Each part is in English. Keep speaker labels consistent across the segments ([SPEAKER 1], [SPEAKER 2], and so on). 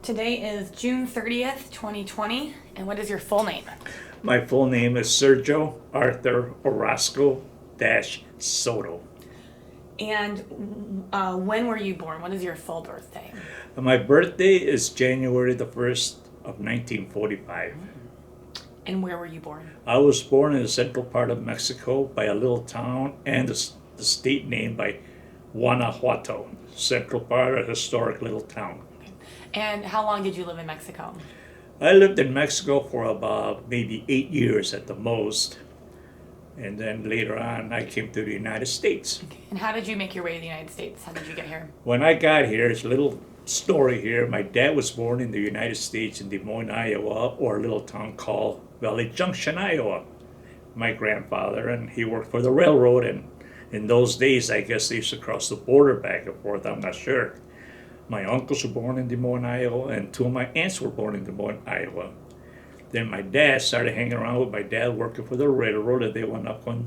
[SPEAKER 1] Today is June 30th, 2020, and what is your full name?
[SPEAKER 2] My full name is Sergio Arthur Orozco dash Soto.
[SPEAKER 1] And when were you born? What is your full birthday?
[SPEAKER 2] My birthday is January the 1st of 1945.
[SPEAKER 1] And where were you born?
[SPEAKER 2] I was born in the central part of Mexico by a little town and the state name by Guanajuato. Central part, a historic little town.
[SPEAKER 1] And how long did you live in Mexico?
[SPEAKER 2] I lived in Mexico for about maybe 8 years at the most. And then later on, I came to the United States.
[SPEAKER 1] And how did you make your way to the United States? How did you get here?
[SPEAKER 2] When I got here, it's a little story here. My dad was born in the United States in Des Moines, Iowa, or a little town called Valley Junction, Iowa. My grandfather, and he worked for the railroad, and in those days, I guess they used to cross the border back and forth, I'm not sure. My uncles were born in Des Moines, Iowa, and two of my aunts were born in Des Moines, Iowa. Then my dad started hanging around with my dad working for the railroad, and they went up on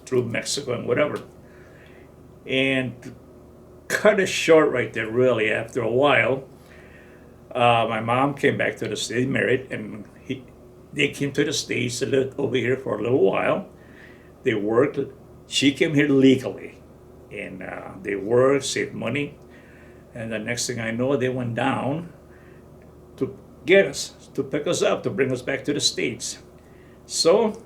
[SPEAKER 2] through Mexico and whatever. And to cut it short right there, really, after a while, my mom came back to the States, married, and they came to the States. They lived over here for a little while. They worked. She came here legally, and they worked, saved money. And the next thing I know, they went down to get us, to pick us up, to bring us back to the States. So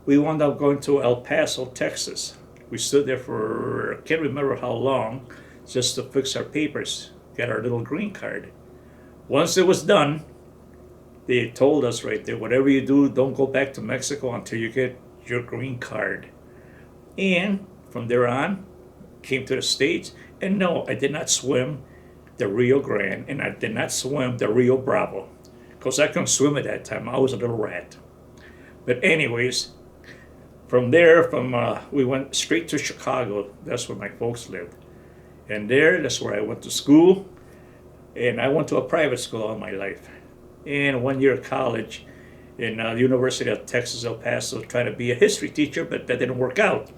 [SPEAKER 2] we wound up going to El Paso, Texas. We stood there for, I can't remember how long, just to fix our papers, get our little green card. Once it was done, they told us right there, whatever you do, don't go back to Mexico until you get your green card. And from there on, came to the States, and no, I did not swim the Rio Grande, and I did not swim the Rio Bravo, because I couldn't swim at that time. I was a little rat. But anyways, from there, we went straight to Chicago. That's where my folks lived. And that's where I went to school, and I went to a private school all my life. And 1 year of college in the University of Texas, El Paso, trying to be a history teacher, but that didn't work out.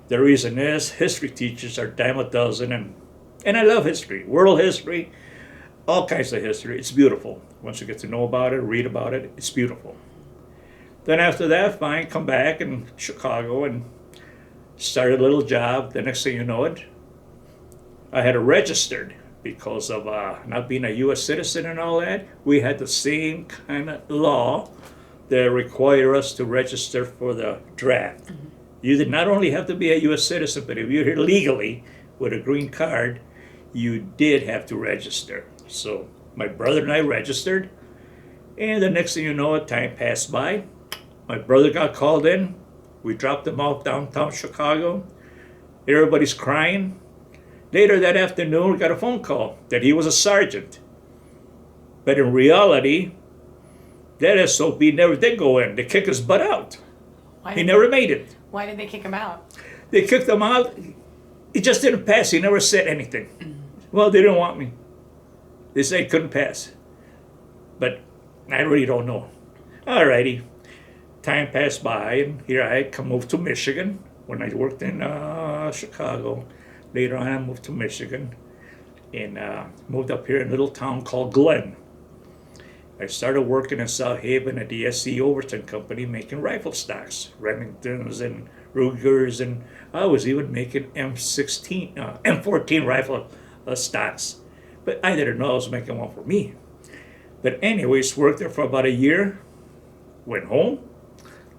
[SPEAKER 2] The reason is history teachers are dime a dozen, and I love history, world history, all kinds of history. It's beautiful. Once you get to know about it, read about it, it's beautiful. Then after that, fine, come back in Chicago and started a little job. The next thing you know it, I had it registered because of not being a U.S. citizen and all that. We had the same kind of law that required us to register for the draft. Mm-hmm. You did not only have to be a U.S. citizen, but if you're here legally with a green card, you did have to register. So my brother and I registered, and the next thing you know, time passed by. My brother got called in. We dropped him off downtown Chicago. Everybody's crying. Later that afternoon, we got a phone call that he was a sergeant. But in reality, that SOB never did go in. They kicked his butt out. He never made it.
[SPEAKER 1] Why did they kick him out?
[SPEAKER 2] They kicked him out. He just didn't pass. He never said anything. Well, they didn't want me. They said he couldn't pass. But I really don't know. All righty. Time passed by, and here I come moved to Michigan when I worked in Chicago. Later on, I moved to Michigan and moved up here in a little town called Glen. I started working in South Haven at the S.C. Overton Company making rifle stocks, Remingtons and Rugers, and I was even making M14 rifle stocks. But I didn't know I was making one for me. But anyways, worked there for about a year, went home.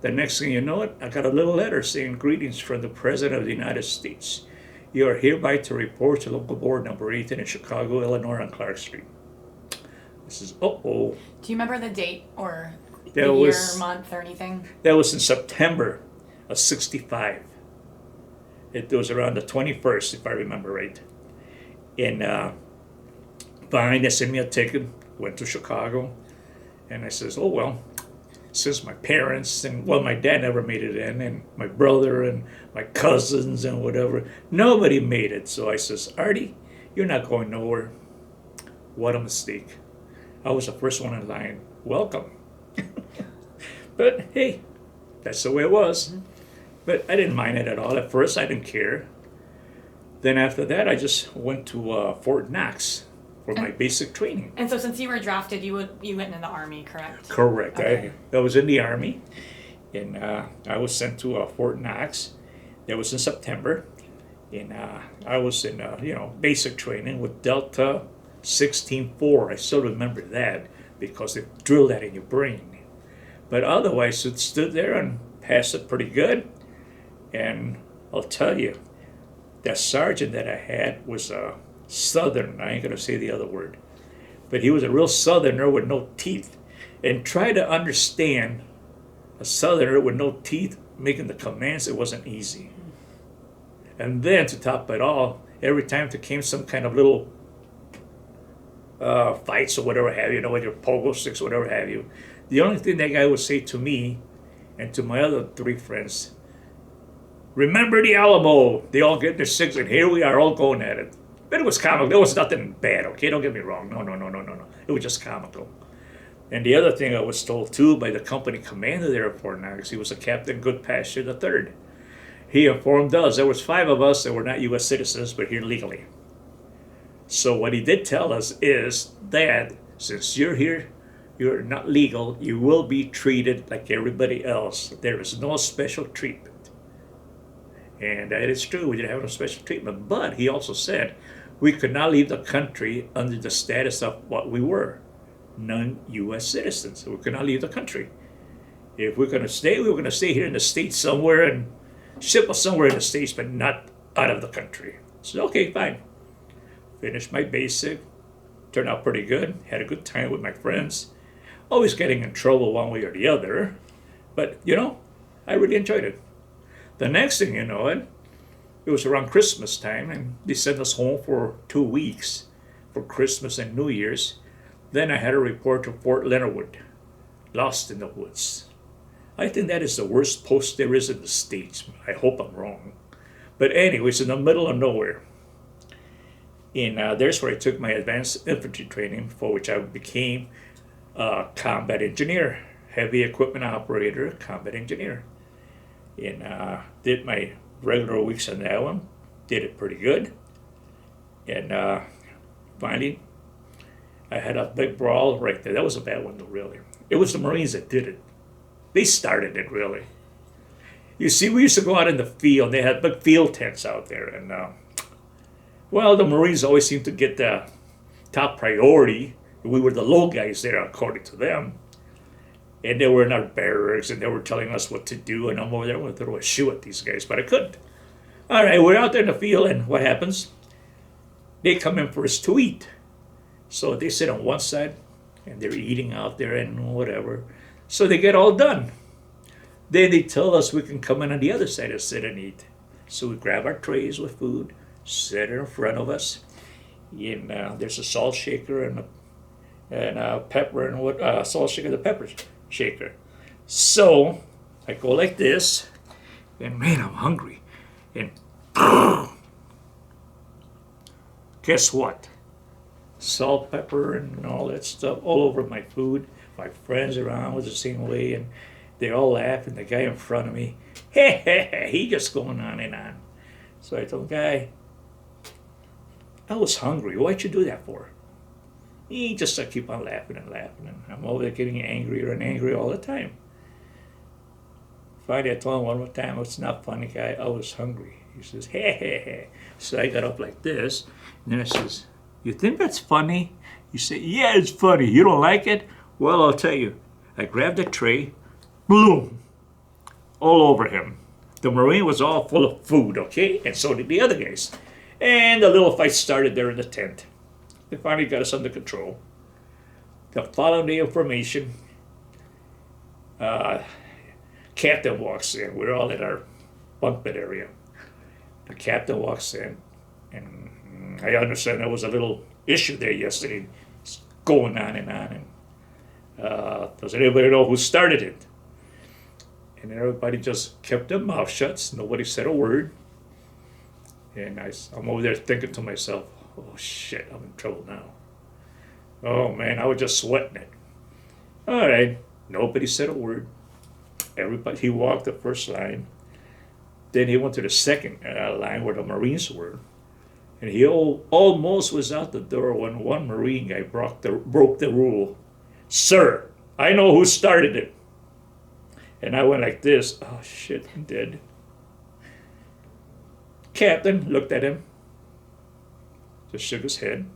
[SPEAKER 2] The next thing you know it, I got a little letter saying, "Greetings from the President of the United States. You are hereby to report to local board number 18 in Chicago, Illinois on Clark Street." This is, uh-oh.
[SPEAKER 1] Do you remember the date or the year, month, or anything?
[SPEAKER 2] That was in September of 65. It was around the 21st, if I remember right. And fine, they sent me a ticket, went to Chicago, and I says, oh, well, since my parents, my dad never made it in, and my brother and my cousins and whatever, nobody made it. So I says, Artie, you're not going nowhere. What a mistake. I was the first one in line. Welcome. But hey, that's the way it was. Mm-hmm. But I didn't mind it at all. At first, I didn't care. Then after that, I just went to Fort Knox. for my basic training.
[SPEAKER 1] And so since you were drafted, you went in the Army, correct?
[SPEAKER 2] Correct.
[SPEAKER 1] Okay.
[SPEAKER 2] I was in the Army, and I was sent to Fort Knox. That was in September, and I was in basic training with Delta 16-4. I still remember that because they drilled that in your brain. But otherwise, it stood there and passed it pretty good. And I'll tell you, that sergeant that I had was a Southern. I ain't gonna say the other word, but he was a real Southerner with no teeth. And try to understand a Southerner with no teeth making the commands, it wasn't easy. And then to top it all, every time there came some kind of little fights or whatever have you, with your pogo sticks or whatever have you, the only thing that guy would say to me and to my other three friends, remember the Alamo. They all get their six, and here we are all going at it. But it was comical. There was nothing bad, okay? Don't get me wrong. No. It was just comical. And the other thing I was told, too, by the company commander there at Fort Knox, he was a Captain Goodpasture III. He informed us, there was 5 of us that were not U.S. citizens, but here legally. So what he did tell us is that since you're here, you're not legal, you will be treated like everybody else. There is no special treatment. And that is true, we didn't have no special treatment. But he also said we could not leave the country under the status of what we were, non-U.S. citizens. So we could not leave the country. If we're going to stay, we were going to stay here in the States somewhere and ship us somewhere in the States, but not out of the country. So, okay, fine. Finished my basic. Turned out pretty good. Had a good time with my friends. Always getting in trouble one way or the other. But, I really enjoyed it. The next thing you know it was around Christmas time, and they sent us home for 2 weeks for Christmas and New Year's. Then I had to report to Fort Leonard Wood, lost in the woods. I think that is the worst post there is in the States. I hope I'm wrong. But anyways, in the middle of nowhere. And there's where I took my advanced infantry training, for which I became a combat engineer, heavy equipment operator, combat engineer. And did my regular weeks on that one, did it pretty good. And finally, I had a big brawl right there. That was a bad one, though, really. It was the Marines that did it. They started it, really. You see, we used to go out in the field. They had big field tents out there. And, the Marines always seemed to get the top priority. We were the low guys there, according to them. And they were in our barracks, and they were telling us what to do. And I'm over there, I wanted to throw a shoe at these guys, but I couldn't. All right, we're out there in the field, and what happens? They come in for us to eat. So they sit on one side, and they're eating out there and whatever. So they get all done. Then they tell us we can come in on the other side and sit and eat. So we grab our trays with food, set it in front of us. And there's a salt shaker and a pepper and salt shaker, the pepper shaker. So I go like this, and man, I'm hungry. And guess what? Salt, pepper, and all that stuff all over my food. My friends around was the same way, and they all laugh. And the guy in front of me, he just going on and on. So I told the guy, I was hungry. Why'd you do that for? He just keep on laughing and laughing, and I'm over there getting angrier and angrier all the time. Finally, I told him one more time, it's not funny, guy. I was hungry. He says, hey. So I got up like this, and then I says, you think that's funny? He said, yeah, it's funny. You don't like it? Well, I'll tell you. I grabbed a tray, boom, all over him. The Marine was all full of food, okay? And so did the other guys. And the little fight started there in the tent. They finally got us under control. The following day information, captain walks in. We're all in our bunk bed area. The captain walks in, and I understand there was a little issue there yesterday. It's going on and on. And does anybody know who started it? And everybody just kept their mouth shut. Nobody said a word. And I'm over there thinking to myself, oh shit, I'm in trouble now. Oh man, I was just sweating it. All right, nobody said a word. Everybody, he walked the first line. Then he went to the second line where the Marines were. And he almost was out the door when one Marine guy broke the rule. Sir, I know who started it. And I went like this. Oh, shit, I'm dead. Captain looked at him, just shook his head,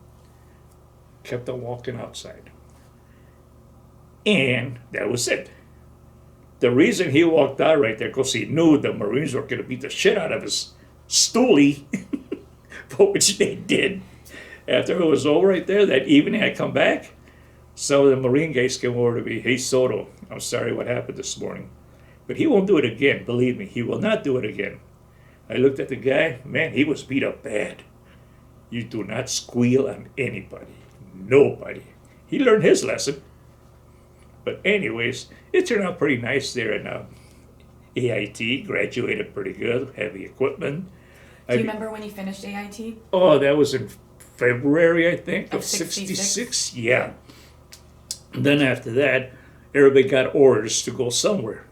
[SPEAKER 2] kept on walking outside. And that was it. The reason he walked out right there, because he knew the Marines were going to beat the shit out of his stoolie, for which they did. After it was over right there, that evening I come back, some of the Marine guys came over to me, hey Soto, I'm sorry what happened this morning. But he won't do it again, believe me, he will not do it again. I looked at the guy, man, he was beat up bad. You do not squeal on anybody, nobody. He learned his lesson. But anyways, it turned out pretty nice there in AIT, graduated pretty good, heavy equipment.
[SPEAKER 1] Do you remember when you finished AIT?
[SPEAKER 2] Oh, that was in February, I think,
[SPEAKER 1] Of
[SPEAKER 2] of
[SPEAKER 1] 66?
[SPEAKER 2] 66. Yeah. And then after that, everybody got orders to go somewhere.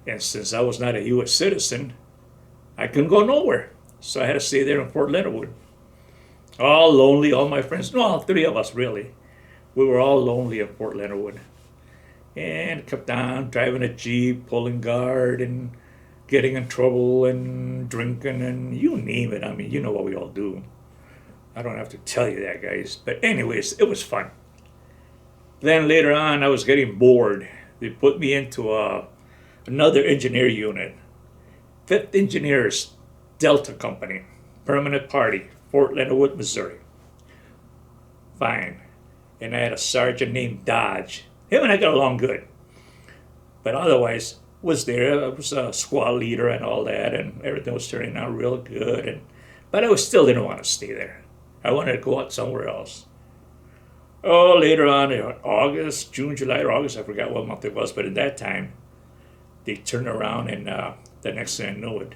[SPEAKER 2] And since I was not a U.S. citizen, I couldn't go nowhere. So I had to stay there in Fort Leonard Wood. All lonely, all my friends, no, all three of us really. We were all lonely in Fort Leonard Wood. And kept on driving a Jeep, pulling guard, and getting in trouble, and drinking, and you name it. I mean, you know what we all do. I don't have to tell you that, guys. But anyways, it was fun. Then later on, I was getting bored. They put me into another engineer unit. 5th Engineers Delta Company, Permanent Party, Fort Leonard Wood, Missouri. Fine. And I had a sergeant named Dodge. Him and I got along good. But otherwise, was there. I was a squad leader and all that, and everything was turning out real good. But I still didn't want to stay there. I wanted to go out somewhere else. Oh, later on, in August, June, July, or August, I forgot what month it was, but at that time, they turned around, and the next thing I knew it,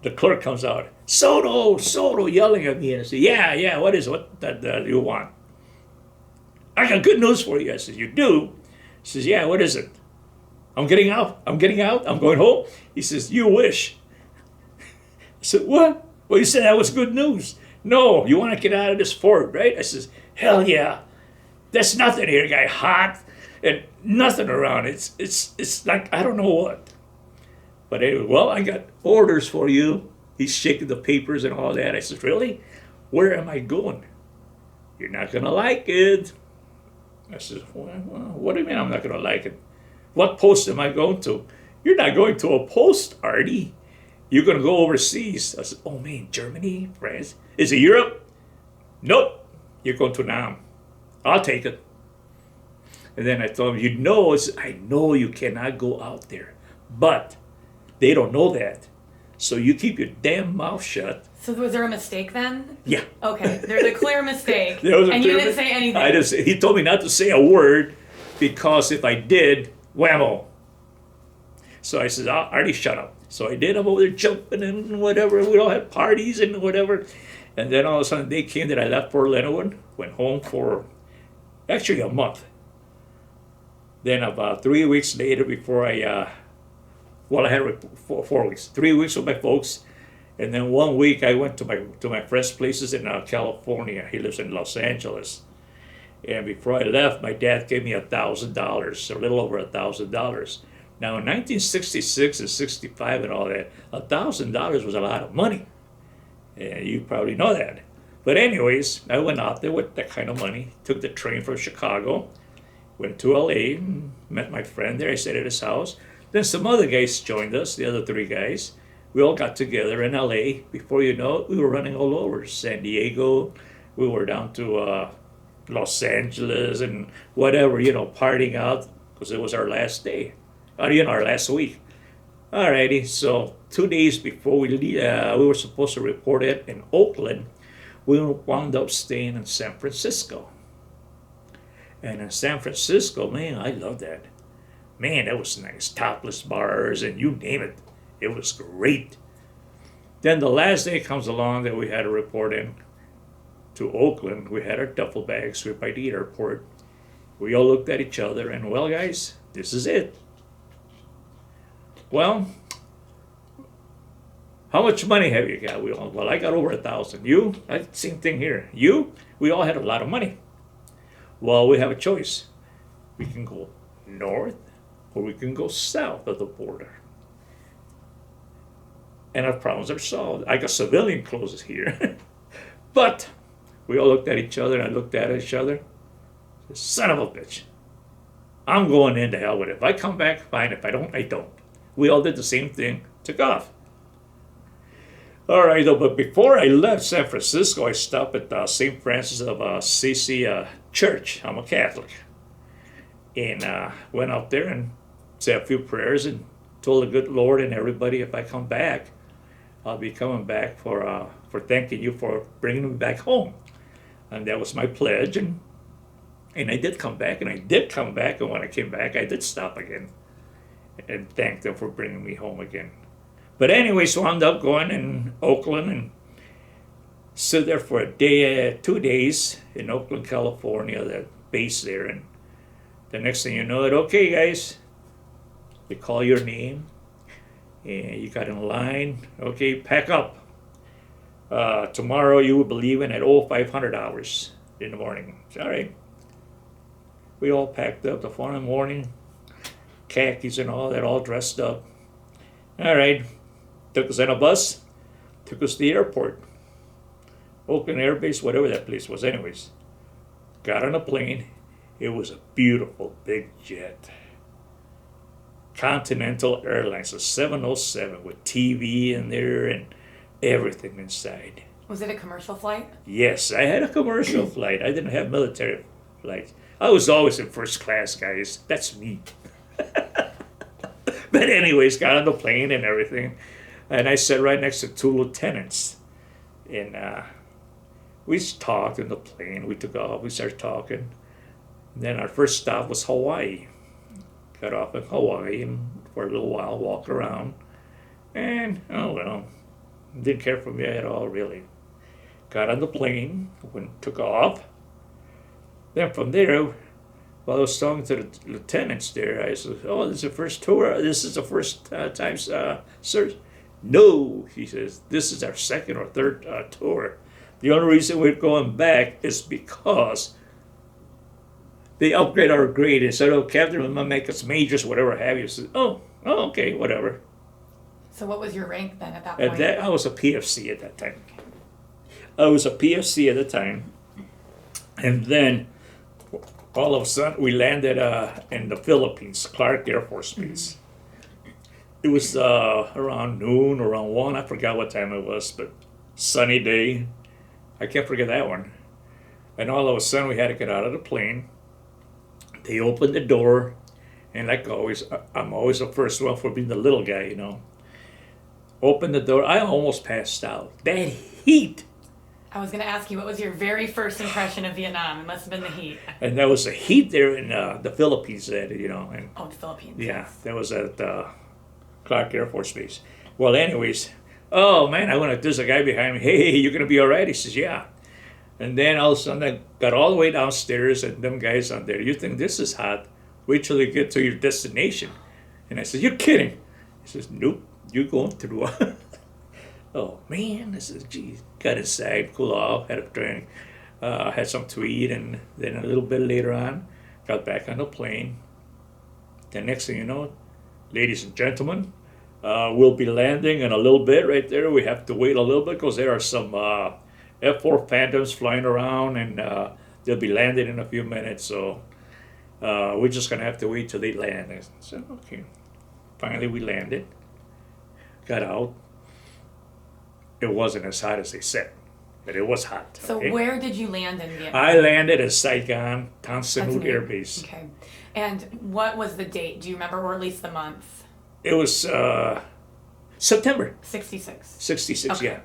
[SPEAKER 2] the clerk comes out, Soto, yelling at me, and I said, yeah, what is it? What do you want? I got good news for you. I said, you do? He says, yeah, what is it? I'm getting out, I'm going home. He says, you wish. I said, what? Well, you said that was good news. No, you want to get out of this fort, right? I says, hell yeah. There's nothing here, guy, hot, and nothing around. It's like, I don't know what. But anyway, well, I got orders for you. He's shaking the papers and all that. I said, really? Where am I going? You're not going to like it. I said, well, what do you mean I'm not going to like it? What post am I going to? You're not going to a post, Artie. You're going to go overseas. I said, oh man, Germany, France. Is it Europe? Nope. You're going to Nam. I'll take it. And then I told him, I know you cannot go out there, but they don't know that. So you keep your damn mouth shut.
[SPEAKER 1] So was there a mistake then?
[SPEAKER 2] Yeah.
[SPEAKER 1] Okay, there's a clear mistake.
[SPEAKER 2] There was a
[SPEAKER 1] and
[SPEAKER 2] clear
[SPEAKER 1] you didn't say anything.
[SPEAKER 2] He told me not to say a word because if I did, whammo. So I said, Artie, shut up. So I did. I'm over there jumping and whatever. We all had parties and whatever. And then all of a sudden they came that I left Fort Leonard Wood, went home for actually a month. Then about 3 weeks later before I had 4 weeks. 3 weeks with my folks. And then 1 week I went to my friend's places in California. He lives in Los Angeles. And before I left, my dad gave me $1,000, a little over $1,000. Now in 1966 and 65 and all that, $1,000 was a lot of money. And you probably know that. But anyways, I went out there with that kind of money, took the train from Chicago, went to LA, met my friend there. I stayed at his house. Then some other guys joined us, the other 3 guys. We all got together in LA. Before you know it, we were running all over. San Diego, we were down to Los Angeles and whatever, partying out because it was our last day, our last week. Alrighty, so 2 days before we were supposed to report it in Oakland, we wound up staying in San Francisco. And in San Francisco, man, I love that. Man, that was nice. Topless bars and you name it. It was great. Then the last day comes along that we had to report in to Oakland. We had our duffel bags. We were by the airport. We all looked at each other and, well, guys, this is it. Well, How much money have you got? We all, well, I got over 1,000. You? Same thing here. You? We all had a lot of money. Well, we have a choice. We can go north or we can go south of the border. And our problems are solved. I got civilian clothes here. But we all looked at each other, and I looked at each other. Son of a bitch. I'm going into hell with it. If I come back, fine. If I don't, I don't. We all did the same thing. Took off. All right, though, but before I left San Francisco, I stopped at St. Francis of Assisi Church. I'm a Catholic. And went up there and said a few prayers and told the good Lord and everybody, if I come back, I'll be coming back for thanking you for bringing me back home. And that was my pledge. And I did come back, and when I came back, I did stop again and thank them for bringing me home again. But anyway, so I ended up going in Oakland and stood there for a day, 2 days in Oakland, California, the base there. And the next thing you know, okay, guys, they call your name, and you got in line. Okay, pack up. Tomorrow you will be leaving at 500 hours in the morning. All right. We all packed up the following morning, khakis and all that, all dressed up. All right. Took us on a bus, took us to the airport. Oakland Air Base, whatever that place was, anyways. Got on a plane. It was a beautiful big jet. Continental Airlines, a 707 with TV in there and everything inside.
[SPEAKER 1] Was it a commercial flight?
[SPEAKER 2] Yes, I had a commercial flight. I didn't have military flights. I was always in first class, guys. That's me. But anyways, got on the plane and everything. And I sat right next to two lieutenants. And we talked in the plane. We took off. We started talking. And then our first stop was Hawaii. Got off in Hawaii and for a little while walked around. And, oh well, didn't care for me at all, really. Got on the plane, took off. Then from there, while I was talking to the lieutenants there, I said, oh, this is the first tour. This is the first time, sir. No, he says, this is our second or third tour. The only reason we're going back is because they upgrade our grade. They said, oh, Captain, we're going to make us majors, whatever have you. I said, oh, okay, whatever.
[SPEAKER 1] So what was your rank then at that point?
[SPEAKER 2] I was a PFC at that time. I was a PFC at the time. And then all of a sudden we landed in the Philippines, Clark Air Force Base. It was around noon, around 1. I forgot what time it was, but sunny day. I can't forget that one. And all of a sudden we had to get out of the plane. They opened the door, and like always, I'm always the first one for being the little guy, you know. Opened the door. I almost passed out. That heat.
[SPEAKER 1] I was going to ask you, what was your very first impression of Vietnam? It must have been the heat.
[SPEAKER 2] And there was a heat there in the Philippines, you know. And
[SPEAKER 1] the Philippines.
[SPEAKER 2] yeah, that was at Clark Air Force Base. Well, anyways, oh man, there's a guy behind me. Hey, you're going to be all right? He says, yeah. And then all of a sudden I got all the way downstairs, and them guys on there, you think this is hot? Wait till you get to your destination. And I said, you're kidding. He says, nope, you're going through. Oh man, I said, geez. Got inside, cool off, had a drink, had something to eat, and then a little bit later on, got back on the plane. The next thing you know, ladies and gentlemen, we'll be landing in a little bit right there. We have to wait a little bit because there are some F-4 Phantoms flying around, and they'll be landing in a few minutes. So we're just going to have to wait till they land. I said, okay. Finally, we landed, got out. It wasn't as hot as they said, but it was hot.
[SPEAKER 1] So
[SPEAKER 2] okay?
[SPEAKER 1] Where did you land in Vietnam?
[SPEAKER 2] I landed at Saigon, Tan Son Nhut Air Base.
[SPEAKER 1] Okay. And what was the date? Do you remember, or at least the month?
[SPEAKER 2] It was September.
[SPEAKER 1] 66.
[SPEAKER 2] 66, okay. Yeah.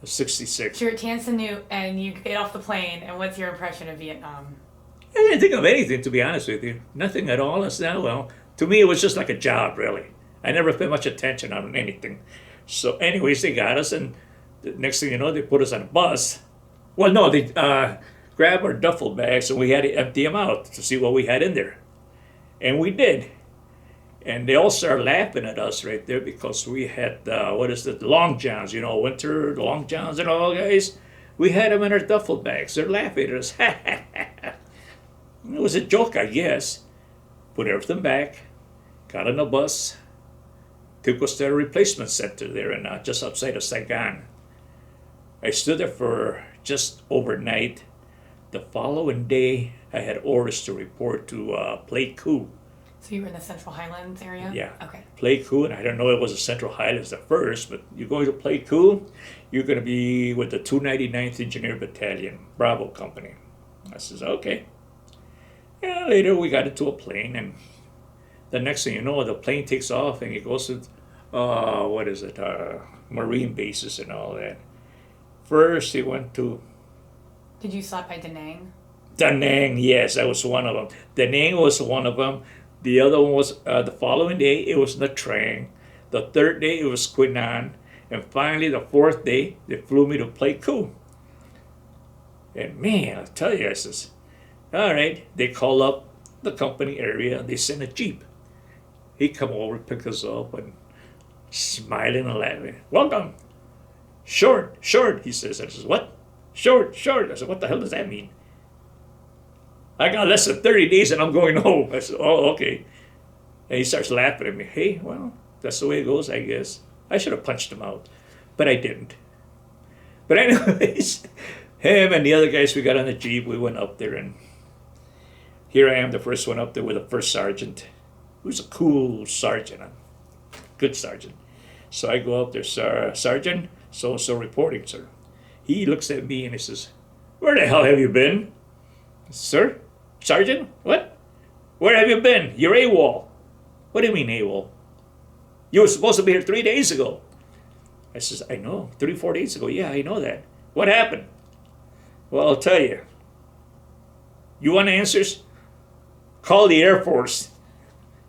[SPEAKER 2] 66.
[SPEAKER 1] So you're at Tan Son Nhut, and you get off the plane, and what's your impression of Vietnam?
[SPEAKER 2] I didn't think of anything, to be honest with you. Nothing at all. It's not, well, to me, it was just like a job, really. I never paid much attention on anything. So anyways, they got us, and the next thing you know, they put us on a bus. Well, no, they grabbed our duffel bags, and we had to empty them out to see what we had in there. And we did. And they all started laughing at us right there because we had, what is it, long johns, you know, winter long johns and all, guys. We had them in our duffel bags. They're laughing at us. It was a joke, I guess. Put everything back, got on a bus, took us to a replacement center there in, just outside of Saigon. I stood there for just overnight. The following day, I had orders to report to Pleiku.
[SPEAKER 1] So you were in the Central Highlands area?
[SPEAKER 2] Yeah.
[SPEAKER 1] Okay.
[SPEAKER 2] Pleiku, and I don't know if it was the Central Highlands at first, but you're going to Pleiku, you're going to be with the 299th Engineer Battalion, Bravo Company. I says, okay. Yeah, later we got into a plane, and the next thing you know, the plane takes off and it goes to, Marine bases and all that. First, he went to
[SPEAKER 1] Did you stop by Da Nang?
[SPEAKER 2] Da Nang, yes, that was one of them. Da Nang was one of them. The other one was the following day, it was Nha Trang. The third day, it was Quy Nhon. And finally, the fourth day, they flew me to Pleiku. And man, I tell you, I says, all right, they call up the company area, they send a Jeep. He come over, pick us up, and smiling and laughing. Welcome. Short, he says. I says, what? Short. I said, what the hell does that mean? I got less than 30 days and I'm going home. I said, oh, okay. And he starts laughing at me. Hey, well, that's the way it goes, I guess. I should have punched him out, but I didn't. But anyways, him and the other guys, we got on the Jeep. We went up there, and here I am, the first one up there with the first sergeant, who's a cool sergeant, a good sergeant. So I go up there, Sergeant, so reporting, sir. He looks at me and he says, where the hell have you been? Sir? Sergeant? What? Where have you been? You're AWOL. What do you mean AWOL? You were supposed to be here 3 days ago. I says, I know, 4 days ago. Yeah, I know that. What happened? Well, I'll tell you. You want answers? Call the Air Force.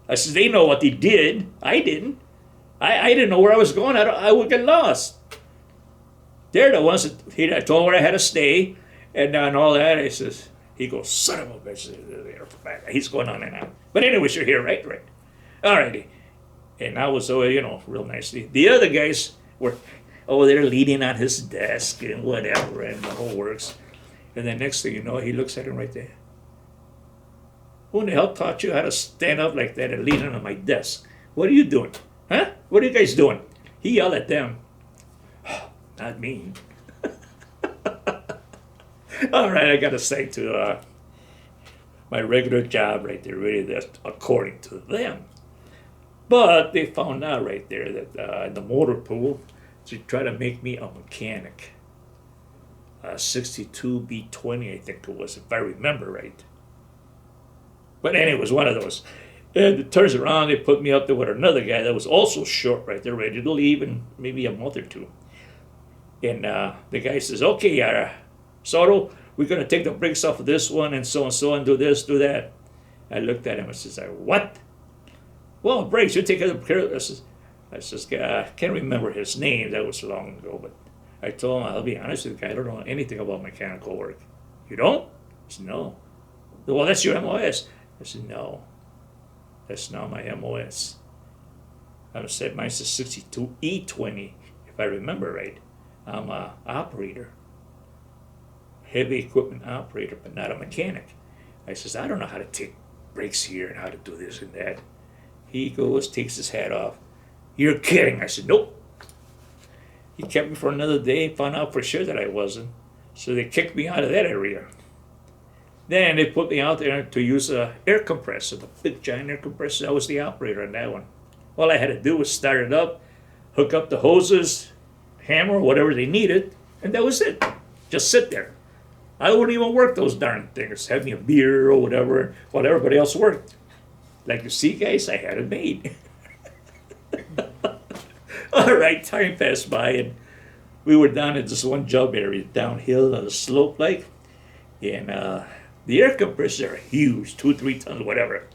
[SPEAKER 2] I says, they know what they did. I didn't. I didn't know where I was going. I would get lost. They're the ones that, I told them where I had to stay and all that. I says, he goes, son of a bitch. He's going on and on. But anyways, you're here, right? Right. All righty. And I was, real nicely. The other guys were over there leaning on his desk and whatever, and the whole works. And then next thing you know, he looks at him right there. Who in the hell taught you how to stand up like that and lean on my desk? What are you doing? Huh? What are you guys doing? He yelled at them. Not me. All right, I got to say to my regular job right there, really, that's according to them. But they found out right there that in the motor pool, to try to make me a mechanic. 62B20, I think it was, if I remember right. But anyway, it was one of those. And it turns around, they put me up there with another guy that was also short right there, ready to leave in maybe a month or two. And the guy says, okay, Soto, we're going to take the brakes off of this one and so, and do this, do that. I looked at him and says, what? Well, brakes, you take care of this. I says, I can't remember his name. That was long ago. But I told him, I'll be honest with you, I don't know anything about mechanical work. You don't? He said, no. Well, that's your MOS. I said, no. That's not my MOS. I said, mine's a 62E20, if I remember right. I'm an operator. Heavy equipment operator, but not a mechanic. I says, I don't know how to take brakes here and how to do this and that. He goes, takes his hat off. You're kidding. I said, nope. He kept me for another day, found out for sure that I wasn't. So they kicked me out of that area. Then they put me out there to use an air compressor, the big giant air compressor. I was the operator on that one. All I had to do was start it up, hook up the hoses, hammer, whatever they needed, and that was it. Just sit there. I wouldn't even work those darn things, have me a beer or whatever, while everybody else worked. Like you see, guys, I had it made. All right, time passed by, and we were down at this one job area, downhill on a slope like, and the air compressors are huge, 2-3 tons, whatever.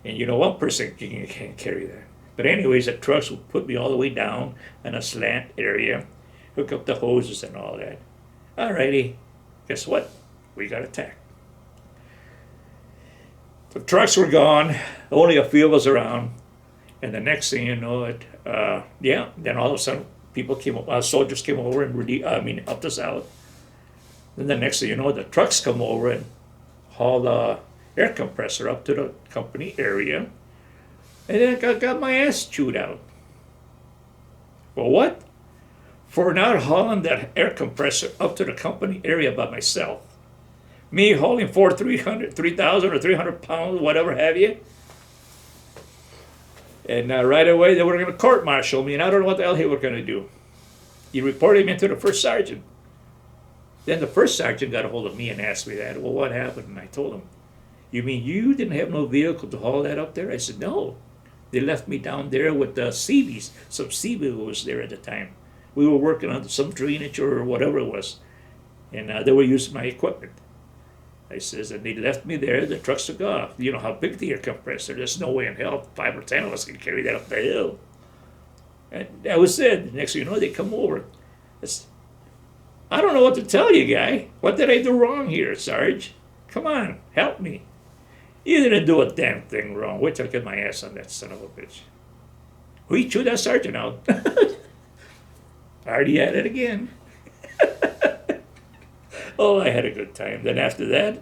[SPEAKER 2] And one person can't carry that. But anyways, the trucks would put me all the way down in a slant area, hook up the hoses and all that. All righty, guess what? We got attacked. The trucks were gone, only a few of us around. And the next thing you know, yeah, then all of a sudden, soldiers came over and up us out. Then the next thing you know, the trucks come over and haul the air compressor up to the company area. And then I got my ass chewed out. For what? For not hauling that air compressor up to the company area by myself. Me hauling 3,000 or 300 pounds, whatever have you. And right away they were going to court martial me, and I don't know what the hell they were going to do. He reported me to the first sergeant. Then the first sergeant got a hold of me and asked me that. Well, what happened? And I told him, you mean you didn't have no vehicle to haul that up there? I said, no. They left me down there with the Seabees. Some Seabee was there at the time. We were working on some drainage or whatever it was. And they were using my equipment. I says, and they left me there. The trucks took off. You know how big the air compressor. There's no way in hell 5 or 10 of us can carry that up the hill. And that was it. Next thing you know, they come over. I don't know what to tell you, guy. What did I do wrong here, Sarge? Come on, help me. You didn't do a damn thing wrong. Wait till I get my ass on that son of a bitch. We chewed that sergeant out. Artie at it again. Oh, I had a good time. Then after that,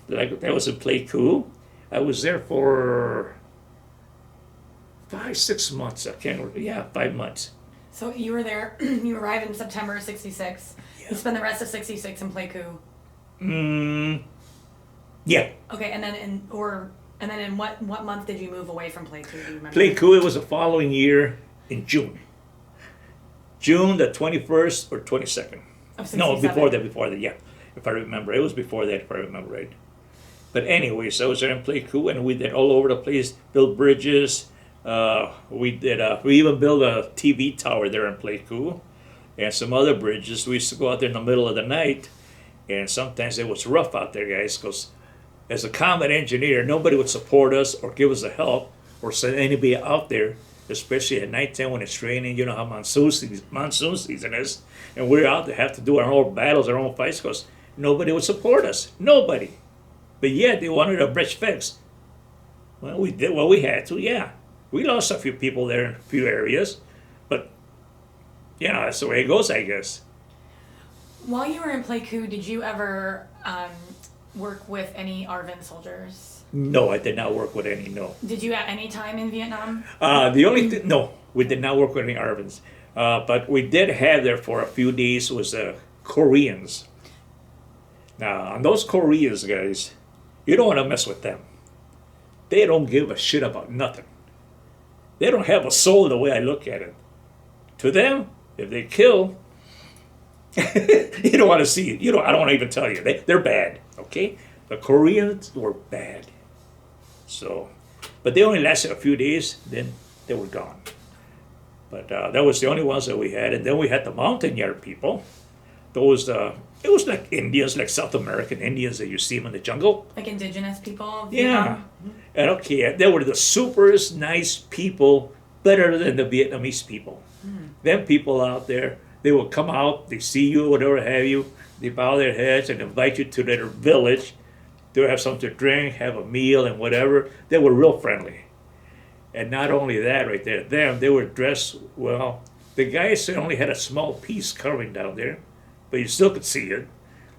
[SPEAKER 2] that was in Play Cool. I was there for 5-6 months. I can't remember. Yeah, 5 months.
[SPEAKER 1] So you were there, you arrived in September 66. Yeah. You spent the rest of 66 in Play Cool.
[SPEAKER 2] Yeah.
[SPEAKER 1] Okay, and then in what month did you move away from Play Cool? Do you remember?
[SPEAKER 2] Play Cool, it was the following year in June. June the 21st or 22nd.
[SPEAKER 1] Of 67.
[SPEAKER 2] No, before that, yeah. If I remember. It was before that, if I remember right. But anyways, I was there in Play Cool, and we did all over the place, build bridges. We even built a TV tower there in Play Cool, and some other bridges. We used to go out there in the middle of the night, and sometimes it was rough out there, guys, because as a combat engineer, nobody would support us or give us the help or send anybody out there, especially at nighttime when it's raining. You know how monsoon season is, and we're out there, have to do our own battles, our own fights, because nobody would support us. Nobody. But yet they wanted a bridge fixed. Well, we did what we had to, yeah. We lost a few people there in a few areas, but, you know, that's the way it goes, I guess.
[SPEAKER 1] While you were in Play Cool, did you ever work with any ARVN soldiers?
[SPEAKER 2] No, I did not work with any, no.
[SPEAKER 1] Did you at any time in Vietnam?
[SPEAKER 2] No, we did not work with any ARVNs. But we did have there for a few days was Koreans. Now, on those Koreans, guys, you don't want to mess with them. They don't give a shit about nothing. They don't have a soul the way I look at it. To them, if they kill, you don't want to see it. I don't want to even tell you. They're bad, okay? The Koreans were bad. So, but they only lasted a few days, then they were gone. But that was the only ones that we had. And then we had the Mountain Yard people. Those, it was like Indians, like South American Indians that you see them in the jungle.
[SPEAKER 1] Like indigenous people?
[SPEAKER 2] Yeah. And okay, they were the superest nice people, better than the Vietnamese people. Them people out there, they will come out, they see you, whatever have you, they bow their heads and invite you to their village. They'll have something to drink, have a meal and whatever. They were real friendly. And not only that right there, they were dressed well. The guys only had a small piece covering down there, but you still could see it.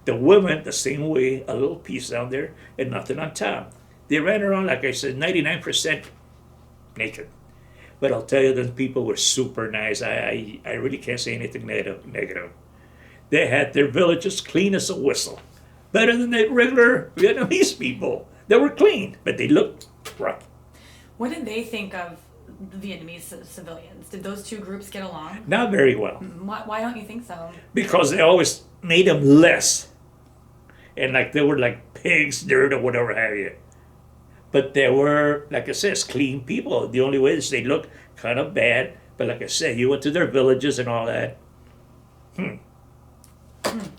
[SPEAKER 2] The women, the same way, a little piece down there and nothing on top. They ran around, like I said, 99% naked. But I'll tell you, those people were super nice. I really can't say anything negative. They had their villages clean as a whistle. Better than the regular Vietnamese people. They were clean, but they looked rough.
[SPEAKER 1] What did they think of the Vietnamese civilians? Did those two groups get along?
[SPEAKER 2] Not very well.
[SPEAKER 1] Why don't you think so?
[SPEAKER 2] Because they always made them less. And like they were like pigs, dirt, or whatever have you. But they were, like I said, clean people. The only way is they look kind of bad. But like I said, you went to their villages and all that.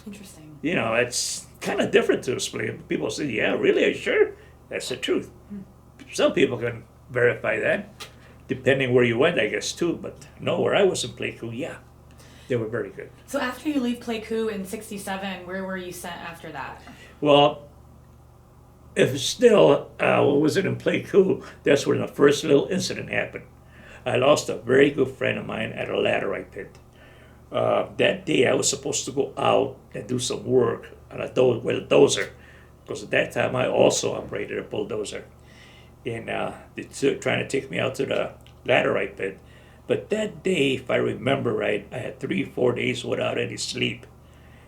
[SPEAKER 1] Interesting.
[SPEAKER 2] You know, it's kind of different to explain. People say, yeah, really? Are you sure? That's the truth. Some people can verify that, depending where you went, I guess, too. But no, where I was in Play Cool, yeah, they were very good.
[SPEAKER 1] So after you leave Play Cool in 67, where were you sent after that?
[SPEAKER 2] Well, if still, what was it in Play Cool? That's where the first little incident happened. I lost a very good friend of mine at a laterite pit. That day I was supposed to go out and do some work on with a dozer, because at that time I also operated a bulldozer. And they're trying to take me out to the laterite pit. But that day, if I remember right, I had 3, 4 days without any sleep.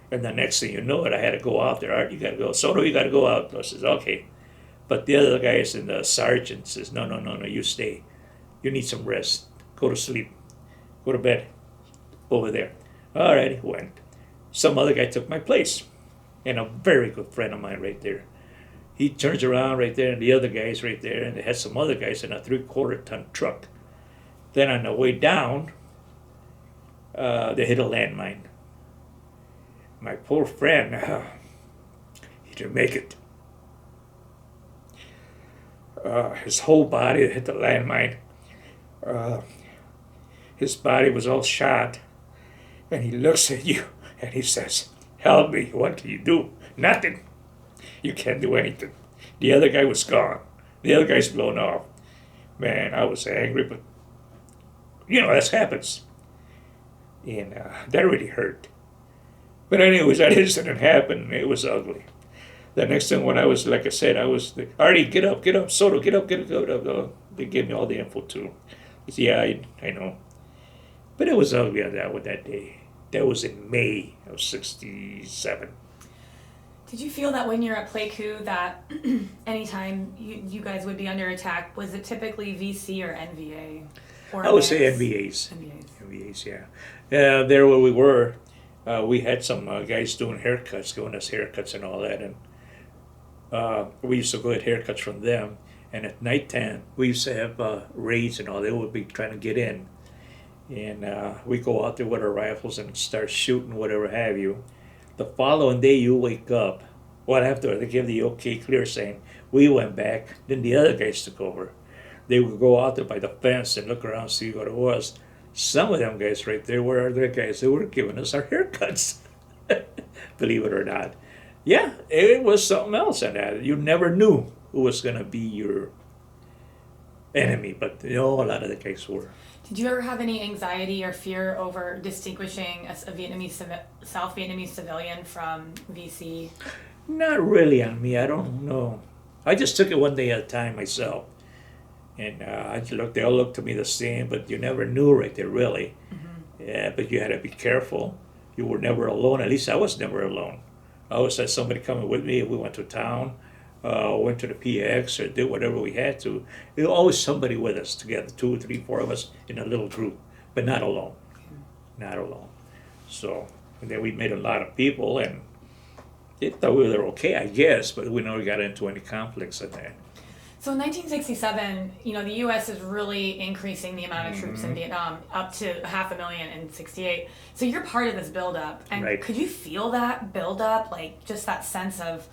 [SPEAKER 2] And the next thing you know it, I had to go out there. Art, you got to go. Soto, you got to go out. I says, okay. But the other guys and the sergeant says, no, no, no, no, you stay. You need some rest. Go to sleep. Go to bed. Over there. All right, went. Some other guy took my place. And a very good friend of mine right there. He turns around right there, and the other guy's right there, and they had some other guys in a 3/4 ton truck. Then on the way down, they hit a landmine. My poor friend, he didn't make it. His whole body hit the landmine. His body was all shot, and he looks at you and he says, help me, what can you do? Nothing. You can't do anything. The other guy was gone. The other guy's blown off. Man, I was angry, but that happens. And that really hurt. But anyways, that incident happened. It was ugly. The next thing when I was, like I said, Artie, get up, Soto, get up. They gave me all the info too. I said, yeah, I know. But it was ugly on that day. That was in May of 67.
[SPEAKER 1] Did you feel that when you're at Play Coup that anytime you guys would be under attack, was it typically VC or NVA? Or
[SPEAKER 2] I would say NVAs. NVAs, yeah. There where we were, we had some guys doing haircuts, giving us haircuts and all that. And we used to go get haircuts from them. And at nighttime, we used to have raids and all. They would be trying to get in. And we go out there with our rifles and start shooting, whatever have you. The following day, you wake up. Well, after they give the okay clear saying, we went back, then the other guys took over. They would go out there by the fence and look around, see what it was. Some of them guys right there were other guys that were giving us our haircuts. Believe it or not. Yeah, it was something else in that. You never knew who was going to be your enemy, but a lot of the guys were.
[SPEAKER 1] Did you ever have any anxiety or fear over distinguishing a South Vietnamese civilian from VC?
[SPEAKER 2] Not really on me. I don't know. I just took it one day at a time myself. And they all looked to me the same, but you never knew right there, really. Mm-hmm. Yeah, but you had to be careful. You were never alone. At least I was never alone. I always had somebody coming with me if we went to town, went to the PX, or did whatever we had to. There was always somebody with us together, 2, 3, 4 of us in a little group, but not alone. Not alone. So, and then we met a lot of people, and they thought we were okay, I guess, but we never got into any conflicts in that.
[SPEAKER 1] So in 1967, the U.S. is really increasing the amount of troops in Vietnam up to 500,000 in 68. So you're part of this buildup. And
[SPEAKER 2] right.
[SPEAKER 1] Could you feel that buildup, like just that sense of,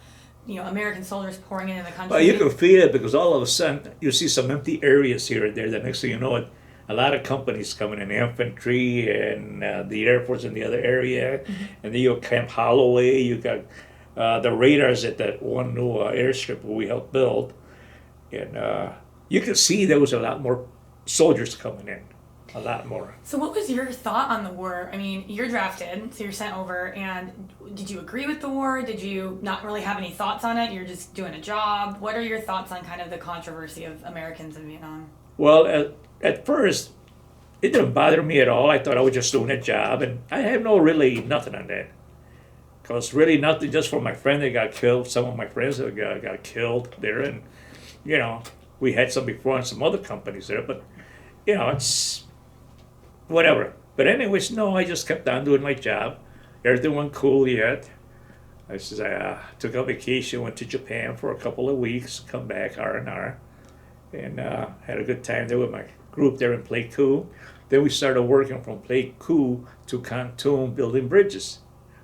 [SPEAKER 1] American soldiers pouring into the country?
[SPEAKER 2] Well, you can feel it because all of a sudden you see some empty areas here and there. The next thing you know, a lot of companies coming in, infantry and the Air Force in the other area. Mm-hmm. And then you have Camp Holloway. You got the radars at that one new airstrip where we helped build. And you could see there was a lot more soldiers coming in, a lot more.
[SPEAKER 1] So what was your thought on the war? I mean, you're drafted, so you're sent over, and did you agree with the war? Did you not really have any thoughts on it? You're just doing a job? What are your thoughts on kind of the controversy of Americans in Vietnam?
[SPEAKER 2] Well, at first, it didn't bother me at all. I thought I was just doing a job, and I had nothing on that. Because really nothing, just for my friend that got killed, some of my friends that got killed there, and we had some before in some other companies there, but, it's whatever. But anyways, no, I just kept on doing my job. Everything went cool yet. I took a vacation, went to Japan for a couple of weeks, come back, R&R, and had a good time there with my group there in Play Coup. Then we started working from Play Coup to Khartoum building bridges.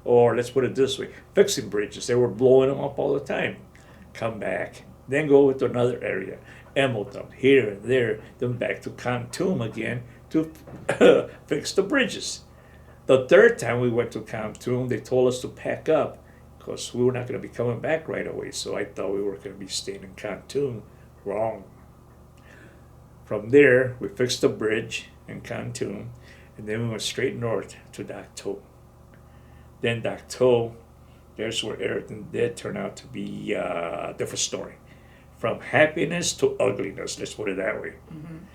[SPEAKER 2] Or let's put it this way, fixing bridges. They were blowing them up all the time. Come back. Then go to another area, Embleton, here and there, then back to Khartoum again to fix the bridges. The third time we went to Khartoum, they told us to pack up because we were not going to be coming back right away. So I thought we were going to be staying in Khartoum. Wrong. From there, we fixed the bridge in Canton, and then we went straight north to Dacto. Then Dacto, there's where everything did turn out to be a different story. From happiness to ugliness, let's put it that way.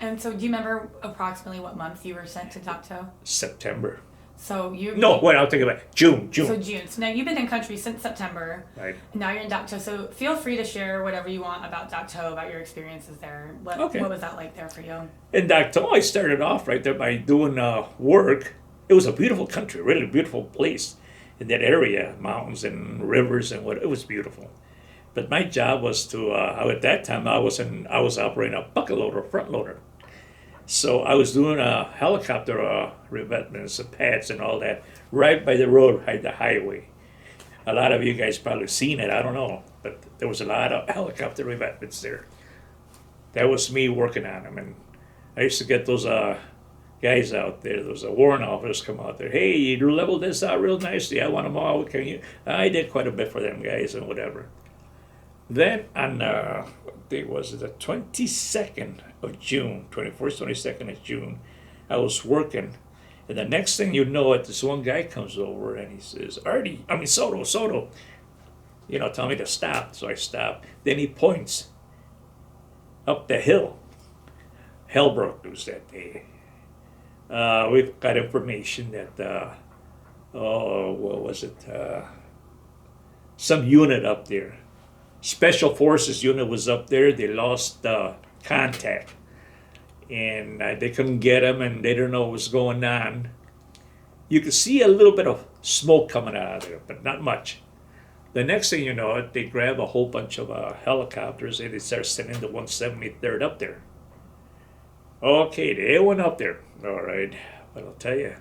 [SPEAKER 1] And so, do you remember approximately what month you were sent to Dakto?
[SPEAKER 2] September.
[SPEAKER 1] So you
[SPEAKER 2] No, wait, I'll think about it. June.
[SPEAKER 1] So June. So now you've been in country since September.
[SPEAKER 2] Right.
[SPEAKER 1] And now you're in Dakto. So feel free to share whatever you want about Dakto, about your experiences there. What was that like there for you?
[SPEAKER 2] In Dacto, I started off right there by doing work. It was a beautiful country, really beautiful place in that area, mountains and rivers and what. It was beautiful. But my job was to at that time I was operating a bucket loader, front loader. So I was doing helicopter revetments and pads and all that right by the road, by the highway. A lot of you guys probably seen it, I don't know, but there was a lot of helicopter revetments there. That was me working on them, and I used to get those guys out there, those warrant officers come out there. Hey, you leveled this out real nicely. I want them all. Can you? I did quite a bit for them guys and whatever. Then on what day was it? The 22nd of June, 21st, 22nd of June, I was working, and the next thing you know it, this one guy comes over and he says, Soto, tell me to stop. So I stop. Then he points up the hill. Hell broke loose that day. We've got information that, what was it? Some unit up there. Special Forces unit was up there. They lost contact, and they couldn't get him, and they didn't know what was going on. You could see a little bit of smoke coming out of there, but not much. The next thing you know, they grab a whole bunch of helicopters, and they start sending the 173rd up there. Okay, they went up there. All right, but I'll tell you,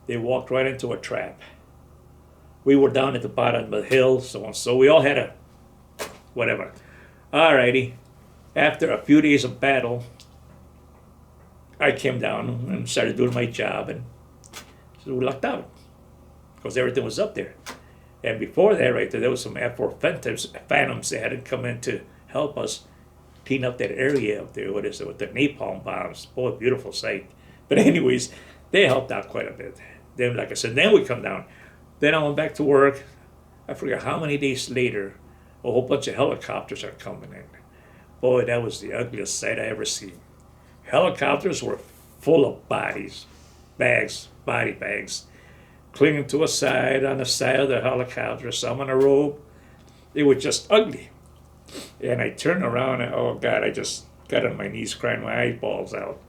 [SPEAKER 2] they walked right into a trap. We were down at the bottom of the hill, so we all had a whatever. Alrighty. After a few days of battle, I came down and started doing my job, and so we lucked out because everything was up there. And before that, right there was some F-4 Phantoms that hadn't come in to help us clean up that area up there. What is it with the napalm bombs? Boy, beautiful sight. But anyways, they helped out quite a bit. Then, like I said, then we come down. Then I went back to work. I forget how many days later. A whole bunch of helicopters are coming in. Boy, that was the ugliest sight I ever seen. Helicopters were full of body bags, clinging to a side, on the side of the helicopter, some on a rope. They were just ugly. And I turned around and, oh God, I just got on my knees crying my eyeballs out.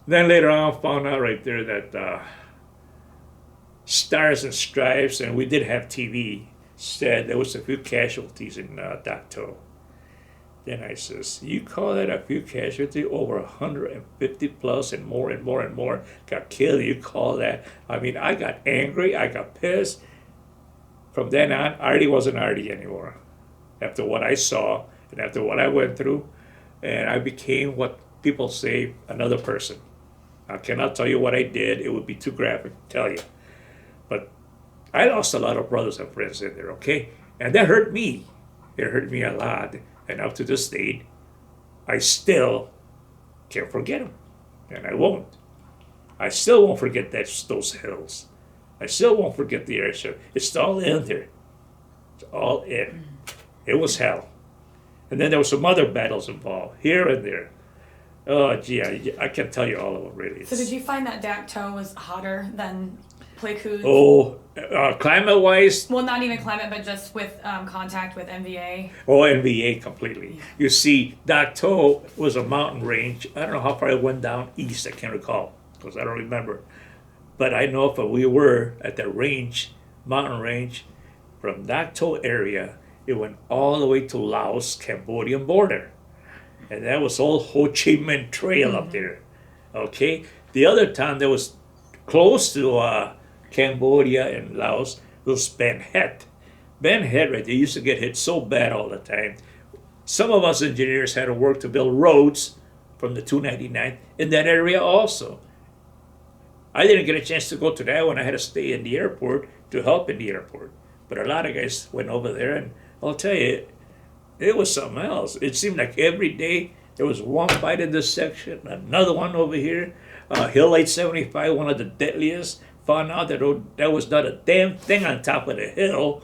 [SPEAKER 2] Then later on, I found out right there that Stars and Stripes, and we did have TV, said there was a few casualties in Dacto. Then I says, you call that a few casualties? Over 150 plus and more and more and more got killed. You call that? I mean, I got angry. I got pissed. From then on, Artie wasn't Artie anymore. After what I saw and after what I went through, and I became what people say, another person. I cannot tell you what I did. It would be too graphic to tell you. But I lost a lot of brothers and friends in there, okay? And that hurt me. It hurt me a lot. And up to this date, I still can't forget them. And I won't. I still won't forget those hills. I still won't forget the airship. It's all in there. It's all in. It was hell. And then there were some other battles involved, here and there. Oh, gee, I can't tell you all of them, really.
[SPEAKER 1] So did you find that Dakto was hotter than Pleiku?
[SPEAKER 2] Oh, climate-wise?
[SPEAKER 1] Well, not even climate, but just with contact with NVA.
[SPEAKER 2] Oh, NVA completely. You see, Dakto was a mountain range. I don't know how far it went down east. I can't recall because I don't remember. But I know if we were at the range, mountain range, from Dakto area, it went all the way to Laos, Cambodian border. And that was all Ho Chi Minh Trail up there. Okay? The other town that was close to Cambodia and Laos was Ben Het. Ben Het, right, they used to get hit so bad all the time. Some of us engineers had to work to build roads from the 299 in that area also. I didn't get a chance to go to that one. I had to stay in the airport to help in the airport. But a lot of guys went over there, and I'll tell you, it was something else. It seemed like every day There was one fight in this section, another one over here. Hill 875, one of the deadliest. Found out that there was not a damn thing on top of the hill,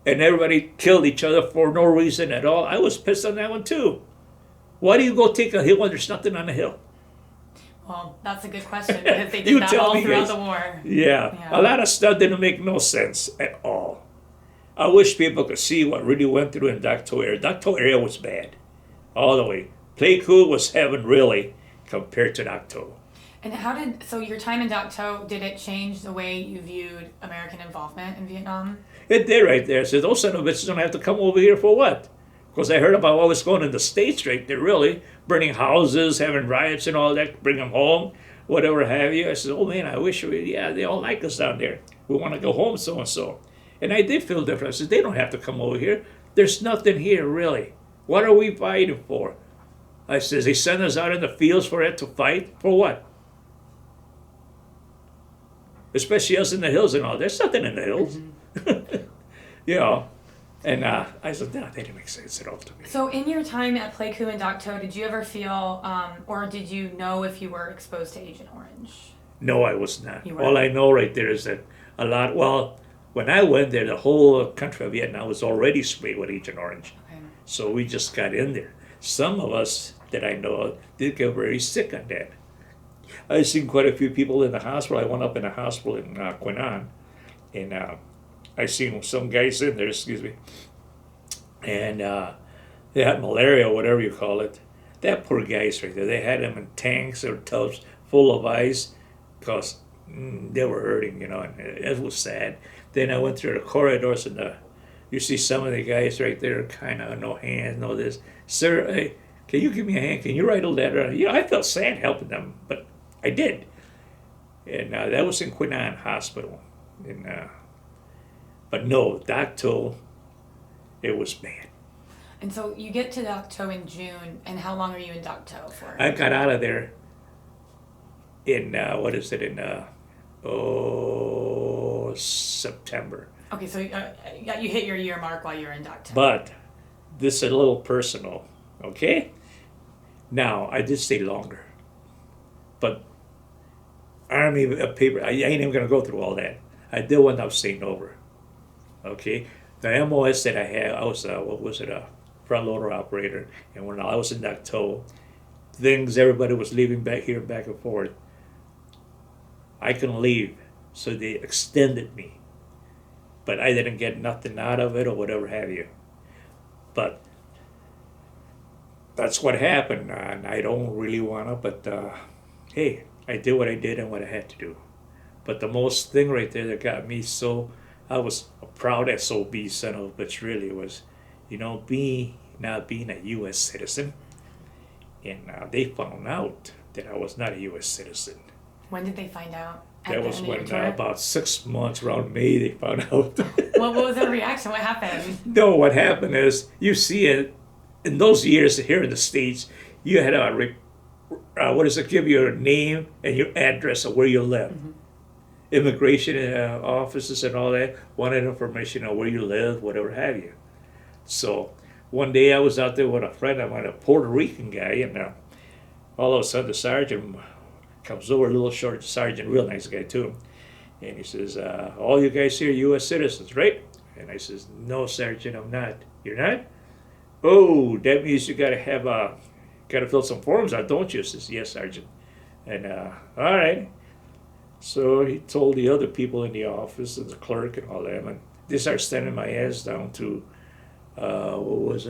[SPEAKER 2] and everybody killed each other for no reason at all. I was pissed on that one too. Why do you go take a hill when there's nothing on the hill?
[SPEAKER 1] Well, that's a good question because they did that all throughout the war.
[SPEAKER 2] Yeah, a lot of stuff didn't make no sense at all. I wish people could see what really went through in Dacto area. Dacto area was bad, all the way. Pleiku was heaven, really, compared to Dacto.
[SPEAKER 1] And so your time in Dacto, did it change the way you viewed American involvement in Vietnam?
[SPEAKER 2] It did right there. So those son of bitches don't have to come over here for what? Because I heard about what was going on in the States right there, really. Burning houses, having riots and all that, bring them home, whatever have you. I said, oh man, I wish they all like us down there. We want to go home, so-and-so. And I did feel different. I said, they don't have to come over here. There's nothing here, really. What are we fighting for? I says, they send us out in the fields for it to fight? For what? Especially us in the hills and all. There's nothing in the hills. Mm-hmm. And I said, no, that didn't make sense at all to me.
[SPEAKER 1] So in your time at Pleiku and Dacto, did you ever feel, or did you know if you were exposed to Agent Orange?
[SPEAKER 2] No, I was not. All I know right there is that when I went there, the whole country of Vietnam was already sprayed with Agent Orange. Okay. So we just got in there. Some of us that I know did get very sick on that. I've seen quite a few people in the hospital. I went up in the hospital in Quy Nhon, and I seen some guys in there, and they had malaria, whatever you call it. That poor guys right there, they had them in tanks or tubs full of ice because they were hurting, and it was sad. Then I went through the corridors, and you see some of the guys right there, kind of no hands, no this. Sir, hey, can you give me a hand? Can you write a letter? I felt sad helping them, but I did. And that was in Quy Nhon Hospital. And, but no, Dacto, it was bad.
[SPEAKER 1] And so you get to Dacto in June, and how long are you in Dacto for?
[SPEAKER 2] I got out of there in, September.
[SPEAKER 1] Okay, so you hit your year mark while you were in Dacto.
[SPEAKER 2] But this is a little personal, okay? Now, I did stay longer. But Army paper, I ain't even going to go through all that. I did end up staying over, okay? The MOS that I had, I was, a front loader operator. And when I was in Dacto, everybody was leaving back here, back and forth. I couldn't leave, so they extended me. But I didn't get nothing out of it or whatever have you. But that's what happened, and I don't really want to, but hey, I did what I did and what I had to do. But the most thing right there that got me I was a proud SOB son of a bitch, really was, not being a U.S. citizen. And they found out that I was not a U.S. citizen.
[SPEAKER 1] When did they find out?
[SPEAKER 2] That was when about 6 months, around May, they found out.
[SPEAKER 1] What was their reaction? What happened?
[SPEAKER 2] No, what happened is, you see it, in those years here in the States, you had give you your name and your address of where you live. Mm-hmm. Immigration offices and all that wanted information on where you live, whatever have you. So one day I was out there with a friend of mine, a Puerto Rican guy, and all of a sudden the sergeant comes over, a little short sergeant, real nice guy too, and he says, all you guys here are U.S. citizens, right? And I says, no, Sergeant, I'm not. You're not? Oh, that means you gotta fill some forms out, don't you? I says, yes, Sergeant. And all right. So he told the other people in the office and the clerk and all that, and they started sending my ass down to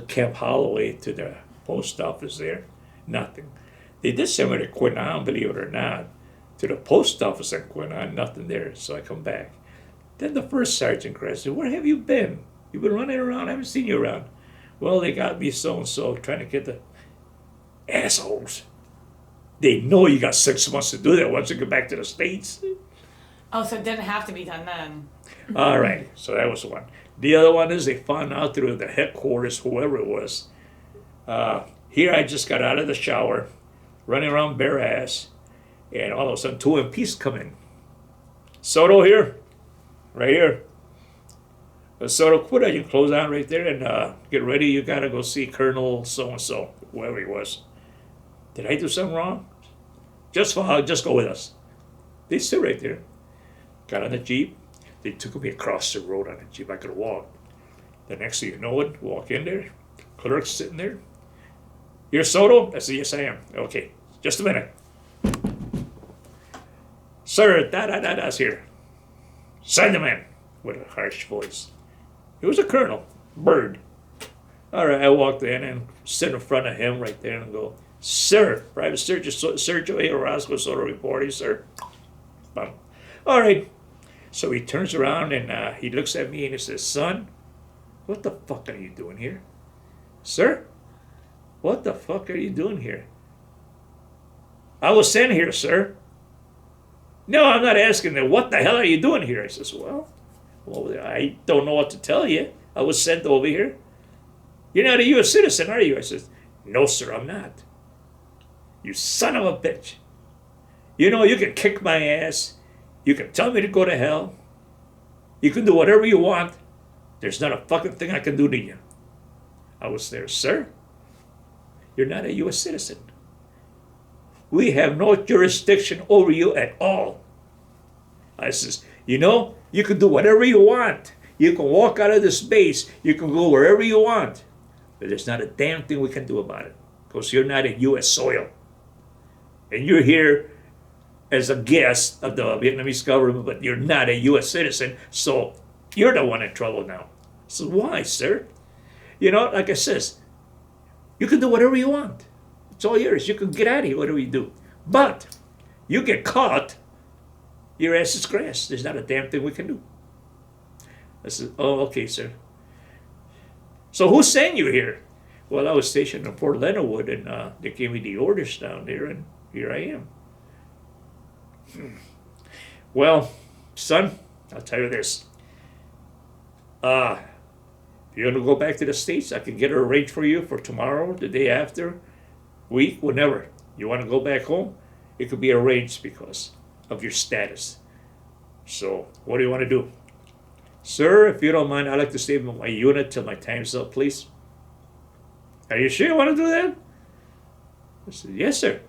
[SPEAKER 2] Camp Holloway, to the post office there. Nothing. They did send me to Quy Nhon, believe it or not, to the post office in Quy Nhon, nothing there. So I come back. Then the first sergeant cries, where have you been? You've been running around, I haven't seen you around. Well, they got me so-and-so, trying to get the assholes. They know you got 6 months to do that once you get back to the States.
[SPEAKER 1] Oh, so it didn't have to be done then.
[SPEAKER 2] All right, so that was one. The other one is they found out through the headquarters, whoever it was. Here I just got out of the shower, running around bare ass, and all of a sudden 2 MPs come in. Soto here, right here. Soto, put on your clothes on right there and get ready. You got to go see Colonel so-and-so, whoever he was. Did I do something wrong? Just go with us. They stood right there. Got on the Jeep. They took me across the road on the Jeep. I could walk. The next thing you know it, walk in there. Clerk's sitting there. You're Soto? I said, yes, I am. Okay, just a minute. Sir, da-da-da-da's here. Send him in, with a harsh voice. He was a colonel, Bird. All right, I walked in and stood in front of him right there and go, Sir, Private Sergio A. Orozco, Soto reporting, sir. Bum. All right. So he turns around and he looks at me and he says, son, what the fuck are you doing here? Sir, what the fuck are you doing here? I was sent here, sir. No, I'm not asking that. What the hell are you doing here? I says, well, I don't know what to tell you. I was sent over here. You're not a U.S. citizen, are you? I says, no, sir, I'm not. You son of a bitch. You know, you can kick my ass. You can tell me to go to hell. You can do whatever you want. There's not a fucking thing I can do to you. I was there, sir. You're not a U.S. citizen. We have no jurisdiction over you at all. I says, you know, you can do whatever you want. You can walk out of this base. You can go wherever you want. But there's not a damn thing we can do about it. Because you're not in U.S. soil. And you're here as a guest of the Vietnamese government, but you're not a U.S. citizen, so you're the one in trouble now. I said, why, sir? You know, like I says, you can do whatever you want. It's all yours. You can get out of here, whatever you do. But you get caught, your ass is grass. There's not a damn thing we can do. I said, oh, okay, sir. So who sent you here? Well, I was stationed in Fort Leonard Wood, and they gave me the orders down there, and here I am. Well, son, I'll tell you this. If you're going to go back to the States, I can get it arranged for you for tomorrow, the day after, week, whenever. You want to go back home? It could be arranged because of your status. So, what do you want to do? Sir, if you don't mind, I'd like to stay with my unit till my time's up, please. Are you sure you want to do that? I said, yes, sir.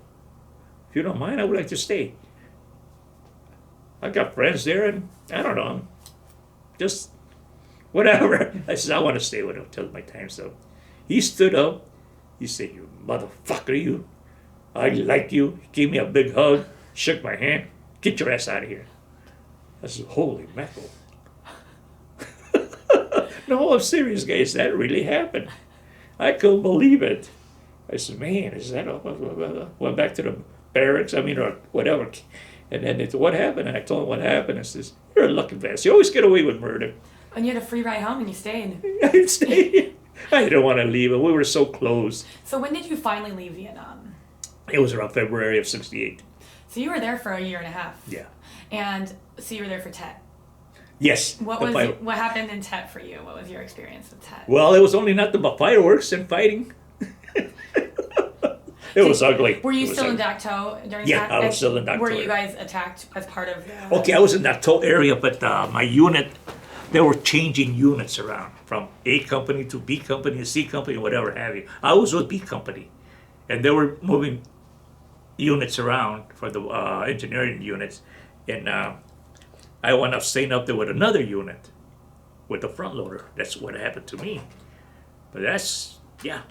[SPEAKER 2] If you don't mind, I would like to stay. I got friends there, and I don't know, just whatever. I said, I want to stay with him till my time's up. He stood up. He said, you motherfucker, you. I like you. He gave me a big hug, shook my hand. Get your ass out of here. I said, holy mackerel. No, I'm serious, guys. That really happened. I couldn't believe it. I said, man, is that all? Went back to the barracks, or whatever. And then they said, what happened? And I told him what happened. I says, you're a lucky bastard. You always get away with murder.
[SPEAKER 1] And you had a free ride home and you stayed.
[SPEAKER 2] I stayed. I didn't want to leave, and we were so close.
[SPEAKER 1] So when did you finally leave Vietnam?
[SPEAKER 2] It was around February of '68.
[SPEAKER 1] So you were there for a year and a half.
[SPEAKER 2] Yeah.
[SPEAKER 1] And so you were there for Tet.
[SPEAKER 2] Yes.
[SPEAKER 1] What happened in Tet for you? What was your experience with Tet?
[SPEAKER 2] Well, it was only nothing but fireworks and fighting. It was ugly.
[SPEAKER 1] Were you still in Dak To during that?
[SPEAKER 2] Yeah, I was still in Dak To.
[SPEAKER 1] Were you guys attacked as part of the...
[SPEAKER 2] Okay, I was in Dak To area, but my unit, they were changing units around from A company to B company, C company, whatever have you. I was with B company, and they were moving units around for the engineering units, and I wound up staying up there with another unit, with the front loader. That's what happened to me. But that's, yeah.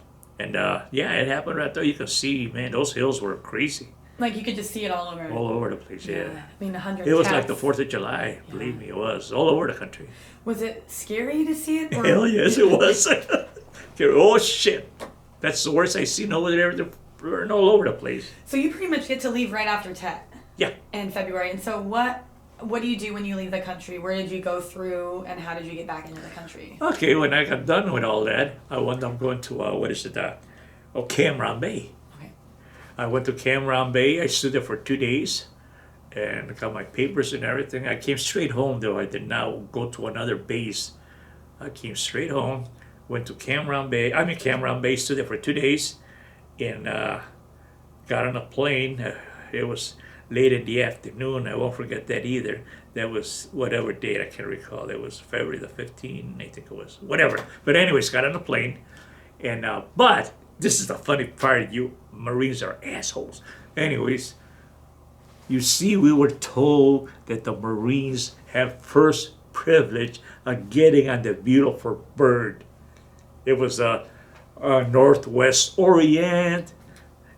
[SPEAKER 2] And yeah, it happened right there. You can see, man, those hills were crazy.
[SPEAKER 1] Like you could just see it all over.
[SPEAKER 2] All over the place, yeah.
[SPEAKER 1] I mean, 100
[SPEAKER 2] It was
[SPEAKER 1] cats.
[SPEAKER 2] like the 4th of July, believe me, it was. All over the country.
[SPEAKER 1] Was it scary to see it? Or...
[SPEAKER 2] Hell yes, it was. Oh, shit. That's the worst I seen over there. They're burning all over the place.
[SPEAKER 1] So you pretty much get to leave right after Tet.
[SPEAKER 2] Yeah.
[SPEAKER 1] In February. And so what do you do when you leave the country? Where did you go through, and how did you get back into the country?
[SPEAKER 2] Okay, when I got done with all that, I wound up going to, Cam Ranh Bay.
[SPEAKER 1] Okay.
[SPEAKER 2] I went to Cam Ranh Bay. I stood there for 2 days and got my papers and everything. I came straight home, though. I did not go to another base. I came straight home, went to Cam Ranh Bay. I'm in Cam Ranh Bay, stood there for 2 days, and got on a plane. It was late in the afternoon. I won't forget that either. That was whatever date, I can't recall. It was February the 15th, I think it was. Whatever. But anyways, got on a plane. And but this is the funny part, you Marines are assholes. Anyways, you see, we were told that the Marines have first privilege of getting on the beautiful bird. It was a Northwest Orient,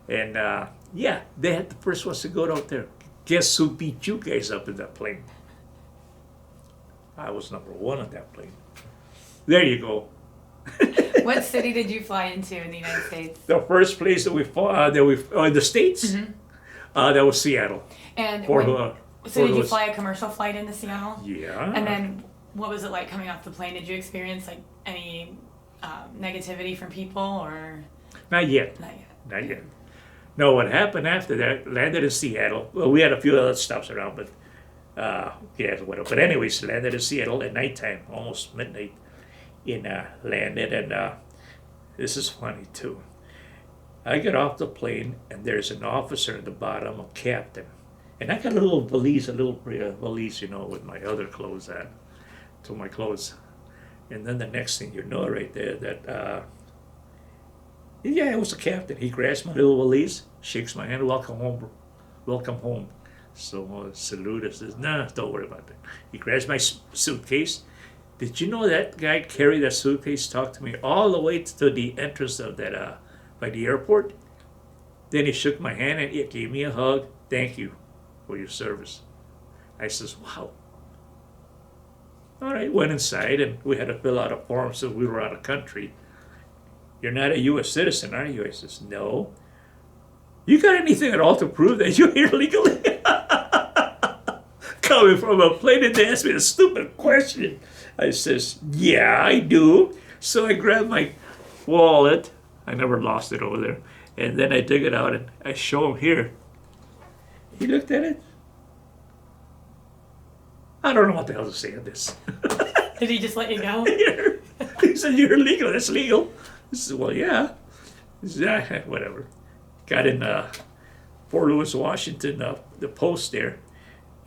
[SPEAKER 2] and yeah, they had the first ones to go out there. Guess who beat you guys up in that plane? I was number one on that plane. There you go.
[SPEAKER 1] What city did you fly into in the United States?
[SPEAKER 2] The first place that we fought, in the States, that was Seattle.
[SPEAKER 1] And
[SPEAKER 2] So
[SPEAKER 1] did you fly a commercial flight into Seattle?
[SPEAKER 2] Yeah.
[SPEAKER 1] And then what was it like coming off the plane? Did you experience like any negativity from people or?
[SPEAKER 2] Not yet.
[SPEAKER 1] Not yet.
[SPEAKER 2] Not yet. No, what happened after that, landed in Seattle. Well, we had a few other stops around, but yeah, whatever. But anyways, landed in Seattle at nighttime, almost midnight. Landed, and this is funny too. I get off the plane, and there's an officer at the bottom, a captain. And I got a little valise, you know, with my other clothes on, to my clothes. And then the next thing you know right there, that, yeah, it was the captain. He grabs my little valise, shakes my hand, welcome home, bro. Welcome home. So salute us, says, nah, don't worry about that. He grabs my suitcase. Did you know that guy carried that suitcase, talked to me all the way to the entrance of that, by the airport? Then he shook my hand and he gave me a hug. Thank you for your service. I says, wow. All right, went inside and we had to fill out a form so we were out of country. You're not a U.S. citizen, are you? I says, no. You got anything at all to prove that you're here legally? Coming from a plane and they asked me a stupid question. I says, yeah, I do. So I grabbed my wallet. I never lost it over there. And then I dig it out and I show him here. He looked at it. I don't know what the hell to say on this.
[SPEAKER 1] Did he just let you go?
[SPEAKER 2] He said, you're illegal. That's legal. I said, well, yeah. He said, whatever. Got in Fort Lewis, Washington, the post there.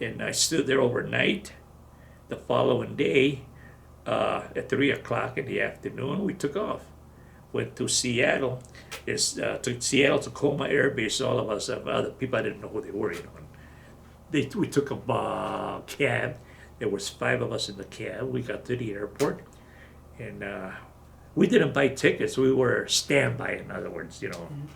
[SPEAKER 2] And I stood there overnight. The following day, at 3 o'clock in the afternoon, we took off. Went to Seattle. To Seattle, Tacoma Air Base, all of us, other people, I didn't know who they were, you know. We took a cab. There was 5 of us in the cab. We got to the airport. And we didn't buy tickets. We were standby, in other words, you know. Mm-hmm.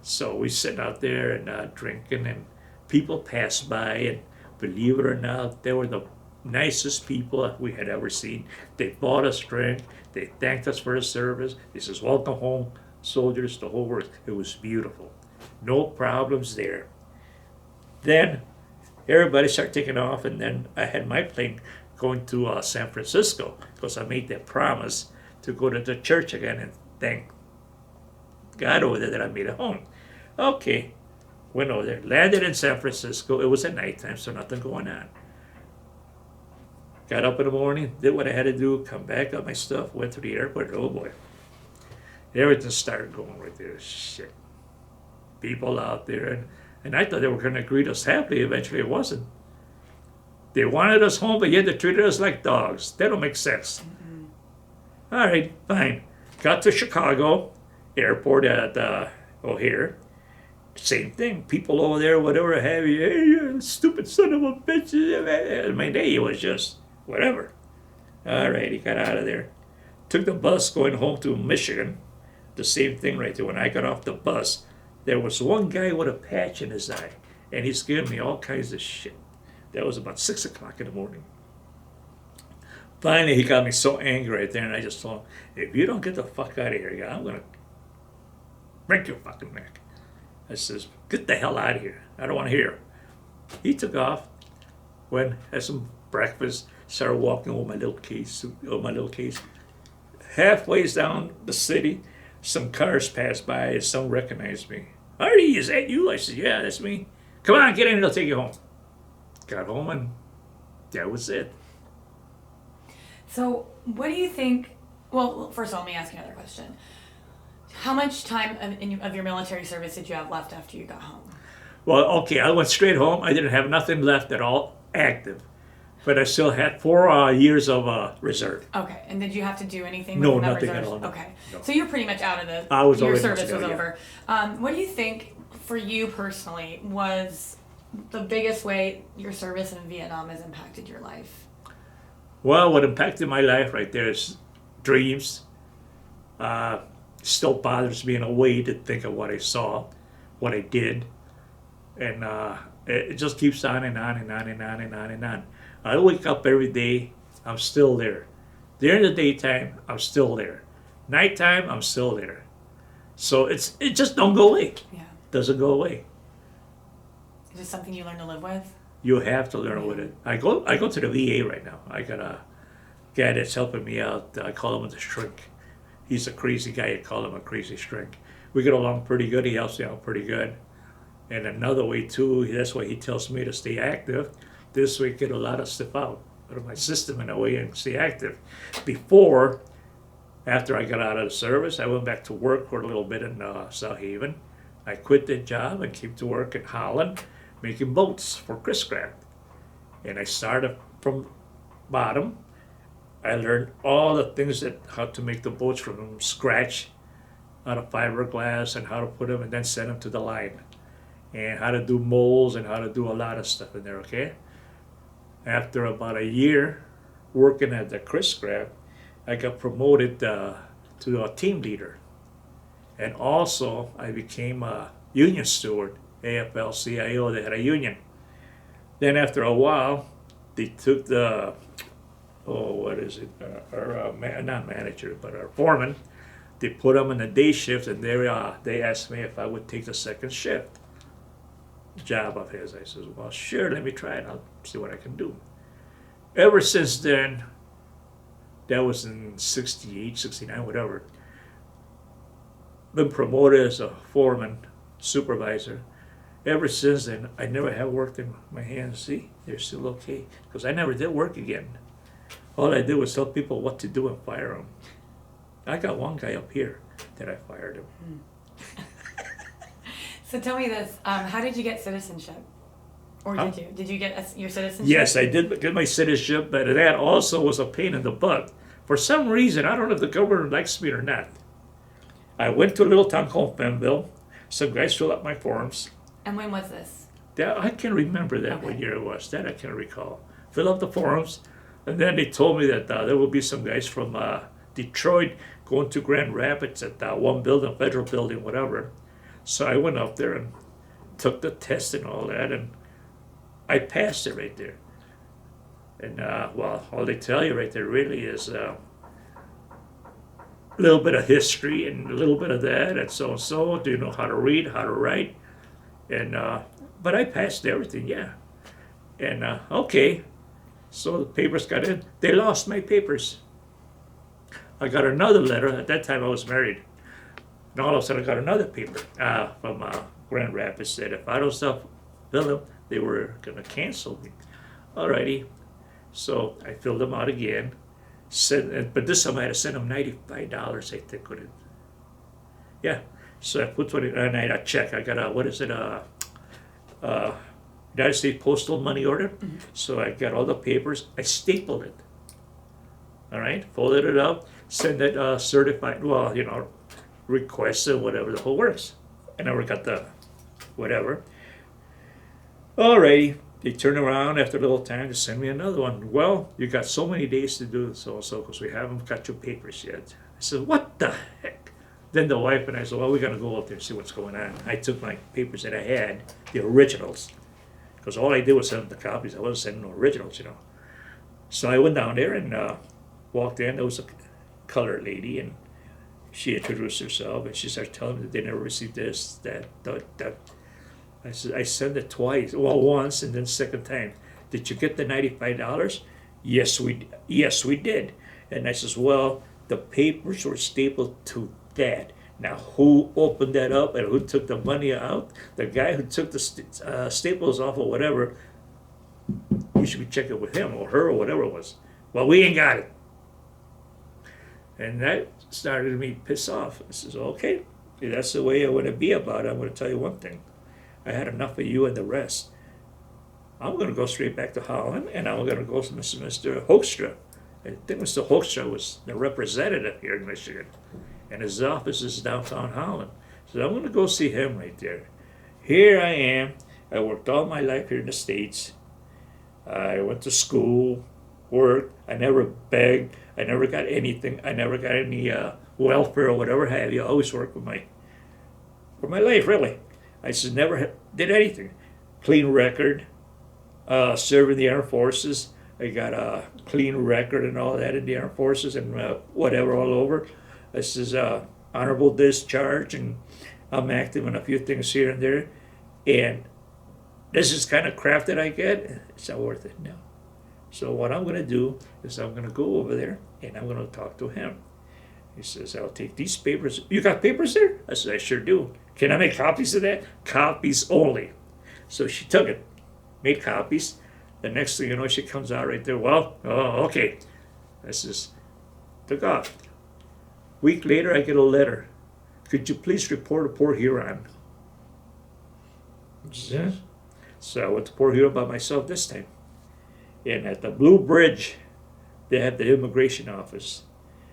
[SPEAKER 2] So we sat out there and drinking, and people passed by, and believe it or not, they were the nicest people we had ever seen. They bought us drink. They thanked us for the service. They says, welcome home, soldiers, the whole works. It was beautiful. No problems there. Then everybody started taking off, and then I had my plane going to San Francisco because I made that promise to go to the church again and thank God over there that I made it home. Okay, went over there, landed in San Francisco. It was at nighttime, so nothing going on. Got up in the morning, did what I had to do, come back, got my stuff, went to the airport. Oh boy, everything started going right there. Shit, people out there, and I thought they were going to greet us happily. Eventually, it wasn't. They wanted us home, but yet they treated us like dogs. That don't make sense. Mm-hmm. All right, fine. Got to Chicago airport at O'Hare. Same thing. People over there, whatever have you. Hey, you stupid son of a bitch. I mean, it was just whatever. All right, he got out of there. Took the bus going home to Michigan. The same thing right there. When I got off the bus, there was one guy with a patch in his eye, and he's giving me all kinds of shit. That was about 6 o'clock in the morning. Finally, he got me so angry right there, and I just told him, if you don't get the fuck out of here, I'm going to break your fucking neck. I says, get the hell out of here. I don't want to hear. He took off, went, had some breakfast, started walking with my little case. Halfway down the city, some cars passed by, and some recognized me. Artie, is that you? I said, yeah, that's me. Come on, get in, I'll take you home. Got home, and that was it.
[SPEAKER 1] So, what do you think? Well, first of all, let me ask you another question. How much time of your military service did you have left after you got home?
[SPEAKER 2] Well, okay, I went straight home. I didn't have nothing left at all active. But I still had 4 years of reserve.
[SPEAKER 1] Okay, and did you have to do anything
[SPEAKER 2] No,
[SPEAKER 1] with that
[SPEAKER 2] nothing at
[SPEAKER 1] reserves?
[SPEAKER 2] all, no.
[SPEAKER 1] Okay,
[SPEAKER 2] No.
[SPEAKER 1] so you're pretty much out of the.
[SPEAKER 2] I was
[SPEAKER 1] your
[SPEAKER 2] already
[SPEAKER 1] service was
[SPEAKER 2] out, yeah.
[SPEAKER 1] over. What do you think for you personally was the biggest way your service in Vietnam has impacted your life?
[SPEAKER 2] Well, what impacted my life right there is dreams. Still bothers me in a way to think of what I saw, what I did, and it just keeps on and on and on and on and on and on. I wake up every day, I'm still there. During the daytime, I'm still there. Nighttime, I'm still there. So it just don't go away.
[SPEAKER 1] Yeah,
[SPEAKER 2] Doesn't go away.
[SPEAKER 1] is this something you learn to live with?
[SPEAKER 2] You have to learn with it. I go to the VA right now. I got a guy that's helping me out. I call him the shrink. He's a crazy guy. I call him a crazy shrink. We get along pretty good. He helps me out pretty good. And another way too, that's why he tells me to stay active. This way, get a lot of stuff out of my system in a way and stay active. Before, after I got out of the service, I went back to work for a little bit in South Haven. I quit that job and came to work in Holland, making boats for Chris Craft. And I started from bottom. I learned all the things that how to make the boats from scratch, out of fiberglass and how to put them and then send them to the line, and how to do molds and how to do a lot of stuff in there. Okay. After about a year working at the Chris Craft, I got promoted to a team leader, and also I became a union steward. AFL-CIO, they had a union. Then after a while, they took the not manager, but our foreman. They put him in the day shift, and they asked me if I would take the second shift job of his. I said, well, sure, let me try it. I'll see what I can do. Ever since then, that was in 68, 69, whatever, been promoted as a foreman, supervisor. Ever since then, I never have worked in my hands. See, they're still okay, because I never did work again. All I did was tell people what to do and fire them. I got one guy up here that I fired him.
[SPEAKER 1] So tell me this: how did you get citizenship, or did you get your citizenship?
[SPEAKER 2] Yes, I did get my citizenship, but that also was a pain in the butt. For some reason, I don't know if the government likes me or not. I went to a little town called Fenville. Some guys filled out my forms.
[SPEAKER 1] And when was this?
[SPEAKER 2] I can't remember that
[SPEAKER 1] Okay.
[SPEAKER 2] what year it was. That I can't recall. Fill out the forms, and then they told me that there will be some guys from Detroit going to Grand Rapids at that one building, federal building, whatever. So I went up there and took the test and all that, and I passed it right there. And well, all they tell you right there really is a little bit of history and a little bit of that and so and so. Do you know how to read, how to write? And but I passed everything, yeah. And okay, so the papers got in. They lost my papers. I got another letter. At that time, I was married. And all of a sudden, I got another paper from Grand Rapids that if I don't stop filling them, they were going to cancel me. Alrighty. So I filled them out again. But this time I had to send them $95, I think, with it. Yeah. So I put a check. I got United States Postal Money Order.
[SPEAKER 1] Mm-hmm.
[SPEAKER 2] So I got all the papers. I stapled it. All right, folded it up, send it certified, requested, whatever the whole works. I never got the whatever. Alrighty, they turn around after a little time to send me another one. Well, you got so many days to do so and so because we haven't got your papers yet. I said, what the heck? Then the wife and I said, well, we're going to go up there and see what's going on. I took my papers that I had, the originals, because all I did was send them the copies. I wasn't sending no originals, So I went down there and walked in. There was a colored lady, and she introduced herself, and she started telling me that they never received this, that. I said, I sent it twice, well, once, and then second time. Did you get the $95? Yes, we did. And I says, well, the papers were stapled to that. Now, who opened that up and who took the money out? The guy who took the staples off or whatever, you should be checking with him or her or whatever it was. Well, we ain't got it. And that started me piss off. I says, okay, if that's the way I want to be about it. I'm going to tell you one thing. I had enough of you and the rest. I'm going to go straight back to Holland, and I'm going to go to Mr. Hoekstra. I think Mr. Hoekstra was the representative here in Michigan, and his office is downtown Holland. So I'm going to go see him right there. Here I am. I worked all my life here in the States. I went to school, worked. I never begged. I never got anything. I never got any welfare or whatever have you. I always worked for my life, really. I just never did anything. Clean record. Serving the armed forces. I got a clean record and all that in the armed forces and whatever all over. This is honorable discharge, and I'm active in a few things here and there. And this is kind of crap that I get. It's not worth it, no. So what I'm going to do is I'm going to go over there and I'm going to talk to him. He says, I'll take these papers. You got papers there? I said, I sure do. Can I make copies of that? Copies only. So she took it, made copies. The next thing you know, she comes out right there. Well, oh, okay. I says, took off. Week later, I get a letter. Could you please report to Port Huron? Yes. So I went to Port Huron by myself this time. And at the Blue Bridge, they have the immigration office.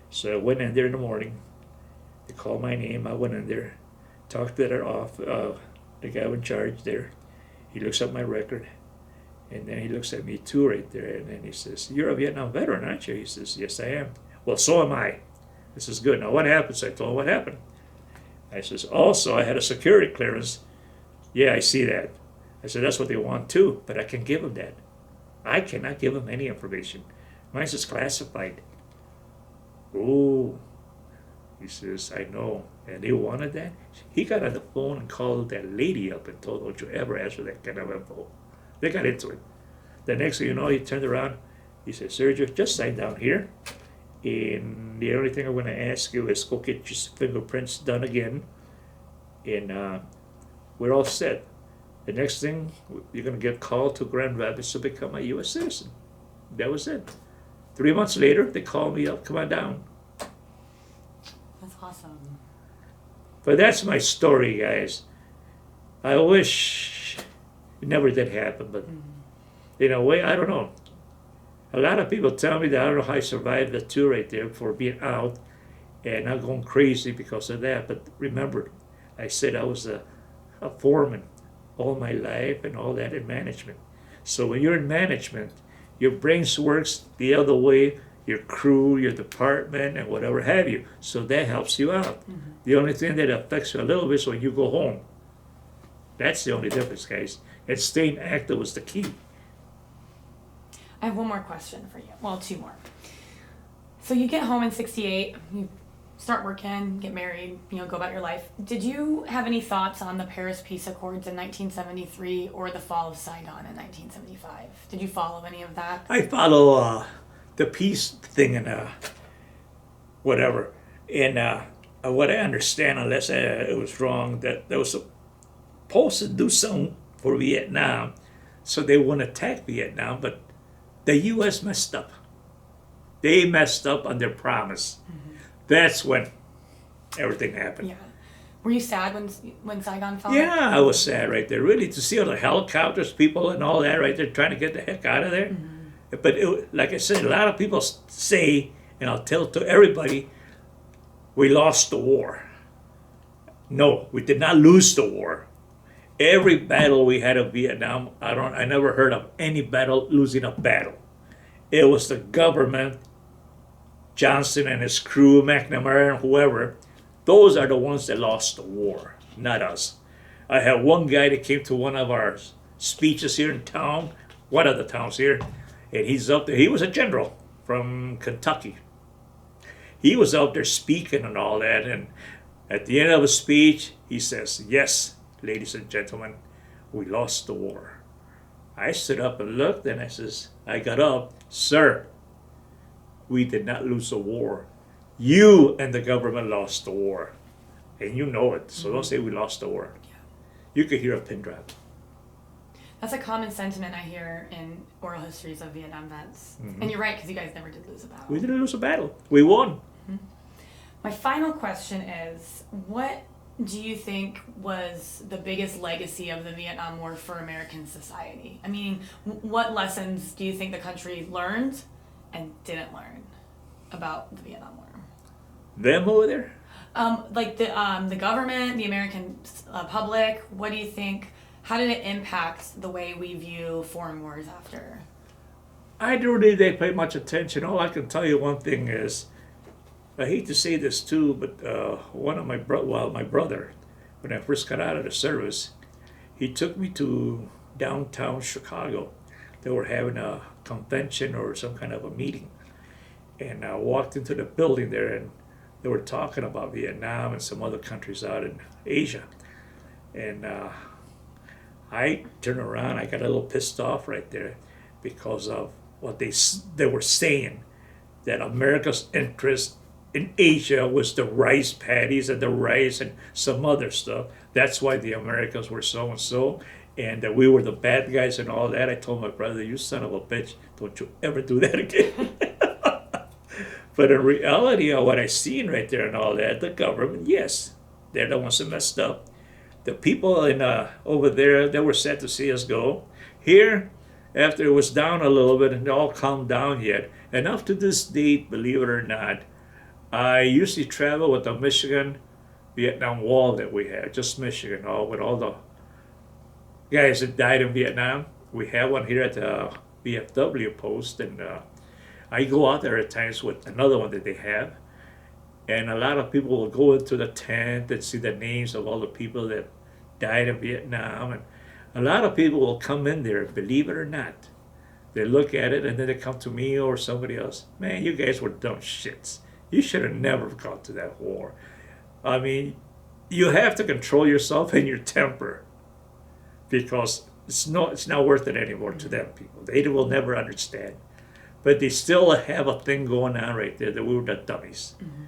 [SPEAKER 2] So I went in there in the morning. They called my name. I went in there, talked to the guy in charge there. He looks at my record. And then he looks at me too right there. And then he says, you're a Vietnam veteran, aren't you? He says, yes, I am. Well, so am I. This is good. Now, what happened? So I told him what happened. I says, also, I had a security clearance. Yeah, I see that. I said, that's what they want too, but I can give them that. I cannot give them any information. Mine's just classified. Oh, he says, I know. And they wanted that. He got on the phone and called that lady up and told her, don't you ever ask for that kind of info. They got into it. The next thing you know, he turned around. He said, Sergio, just sign down here. And the only thing I'm going to ask you is go get your fingerprints done again. And we're all set. The next thing, you're going to get called to Grand Rapids to become a U.S. citizen. That was it. 3 months later, they called me up, come on down.
[SPEAKER 1] That's awesome.
[SPEAKER 2] But that's my story, guys. I wish it never did happen, but in a way, I don't know. A lot of people tell me that I don't know how I survived the tour right there for being out and not going crazy because of that. But remember, I said I was a foreman all my life and all that in management. So when you're in management, your brains works the other way, your crew, your department, and whatever have you. So that helps you out. Mm-hmm. The only thing that affects you a little bit is when you go home. That's the only difference, guys. And staying active was the key.
[SPEAKER 1] I have one more question for you. Well, two more. So you get home in 68, you start working, get married, go about your life. Did you have any thoughts on the Paris Peace Accords in 1973 or the fall of Saigon in 1975? Did you follow any of that?
[SPEAKER 2] I follow the peace thing and whatever. And what I understand, unless it was wrong, that they were supposed to do something for Vietnam so they wouldn't attack Vietnam, but the U.S. messed up. They messed up on their promise. Mm-hmm. That's when everything happened.
[SPEAKER 1] Yeah. Were you sad when Saigon fell?
[SPEAKER 2] Yeah, I was sad right there. Really, to see all the helicopters, people and all that right there trying to get the heck out of there. Mm-hmm. But like I said, a lot of people say, and I'll tell to everybody, we lost the war. No, we did not lose the war. Every battle we had in Vietnam, I never heard of any battle losing a battle. It was the government, Johnson and his crew, McNamara and whoever, those are the ones that lost the war, not us. I had one guy that came to one of our speeches here in town, one of the towns here, and he's up there. He was a general from Kentucky. He was out there speaking and all that, and at the end of his speech, he says, yes, ladies and gentlemen, we lost the war. I stood up and looked, and I got up, sir, we did not lose the war. You and the government lost the war. And you know it, so don't say we lost the war. Yeah. You could hear a pin drop.
[SPEAKER 1] That's a common sentiment I hear in oral histories of Vietnam vets. Mm-hmm. And you're right, because you guys never did lose a battle.
[SPEAKER 2] We didn't lose a battle. We won.
[SPEAKER 1] Mm-hmm. My final question is, what do you think was the biggest legacy of the Vietnam War for American society? I mean, what lessons do you think the country learned and didn't learn about the Vietnam War?
[SPEAKER 2] Them over there?
[SPEAKER 1] Like the government, the American public. What do you think? How did it impact the way we view foreign wars after?
[SPEAKER 2] I don't really they pay much attention. All I can tell you one thing is, I hate to say this too, but one of my my brother, when I first got out of the service, he took me to downtown Chicago. They were having a convention or some kind of a meeting, and I walked into the building there, and they were talking about Vietnam and some other countries out in Asia, and I turned around. I got a little pissed off right there because of what they were saying, that America's interest in Asia was the rice paddies and the rice and some other stuff. That's why the Americans were so and so, and that we were the bad guys and all that. I told my brother, "You son of a bitch, don't you ever do that again." But in reality, of what I seen right there and all that, the government, yes, they're the ones that messed up. The people in over there, they were sad to see us go. Here, after it was down a little bit and it all calmed down yet, and up to this date, believe it or not, I usually travel with the Michigan Vietnam Wall that we have, just Michigan, all with all the guys that died in Vietnam. We have one here at the VFW post, and I go out there at times with another one that they have, and a lot of people will go into the tent and see the names of all the people that died in Vietnam, and a lot of people will come in there, believe it or not. They look at it and then they come to me or somebody else. "Man, you guys were dumb shits. You should have never gone to that war." I mean, you have to control yourself and your temper, because it's not worth it anymore to them people. They will never understand. But they still have a thing going on right there that we were the dummies. Mm-hmm.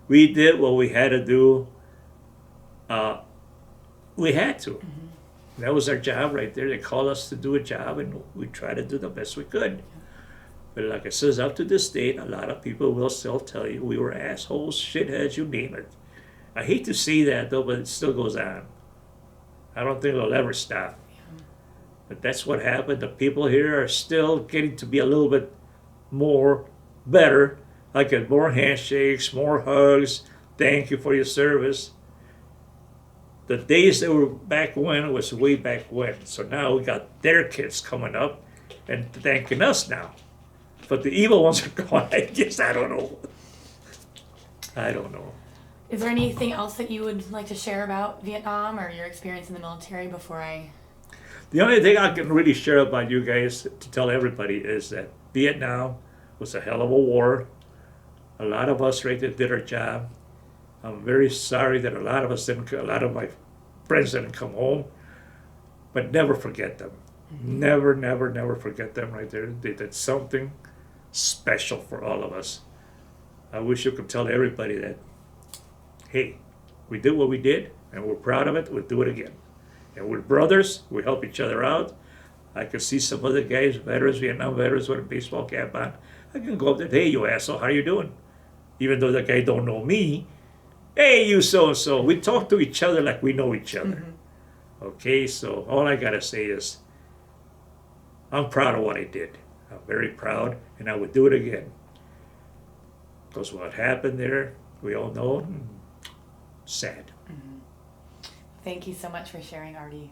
[SPEAKER 2] We did what we had to do. We had to. Mm-hmm. That was our job right there. They called us to do a job, and we tried to do the best we could. But like I says, up to this date, a lot of people will still tell you we were assholes, shitheads, you name it. I hate to say that though, but it still goes on. I don't think it'll ever stop. Yeah. But that's what happened. The people here are still getting to be a little bit more better. I get more handshakes, more hugs. Thank you for your service. The days that were back when was way back when. So now we got their kids coming up and thanking us now. But the evil ones are gone. I guess I don't know. I don't know.
[SPEAKER 1] Is there anything else that you would like to share about Vietnam or your experience in the military before I...
[SPEAKER 2] The only thing I can really share about you guys to tell everybody is that Vietnam was a hell of a war. A lot of us right there did our job. I'm very sorry that a lot of my friends didn't come home, but never forget them. Mm-hmm. Never, never, never forget them right there. They did something special for all of us. I wish you could tell everybody that, hey, we did what we did, and we're proud of it. We'll do it again. And we're brothers. We help each other out. I could see some other guys, veterans, Vietnam veterans with a baseball cap on. I can go up there, "Hey, you asshole, how you doing?" Even though the guy don't know me. "Hey, you so-and-so." We talk to each other like we know each other. Mm-hmm. Okay, so all I gotta say is, I'm proud of what I did. I'm very proud, and I would do it again. Because what happened there, we all know, sad.
[SPEAKER 1] Mm-hmm. Thank you so much for sharing, Artie.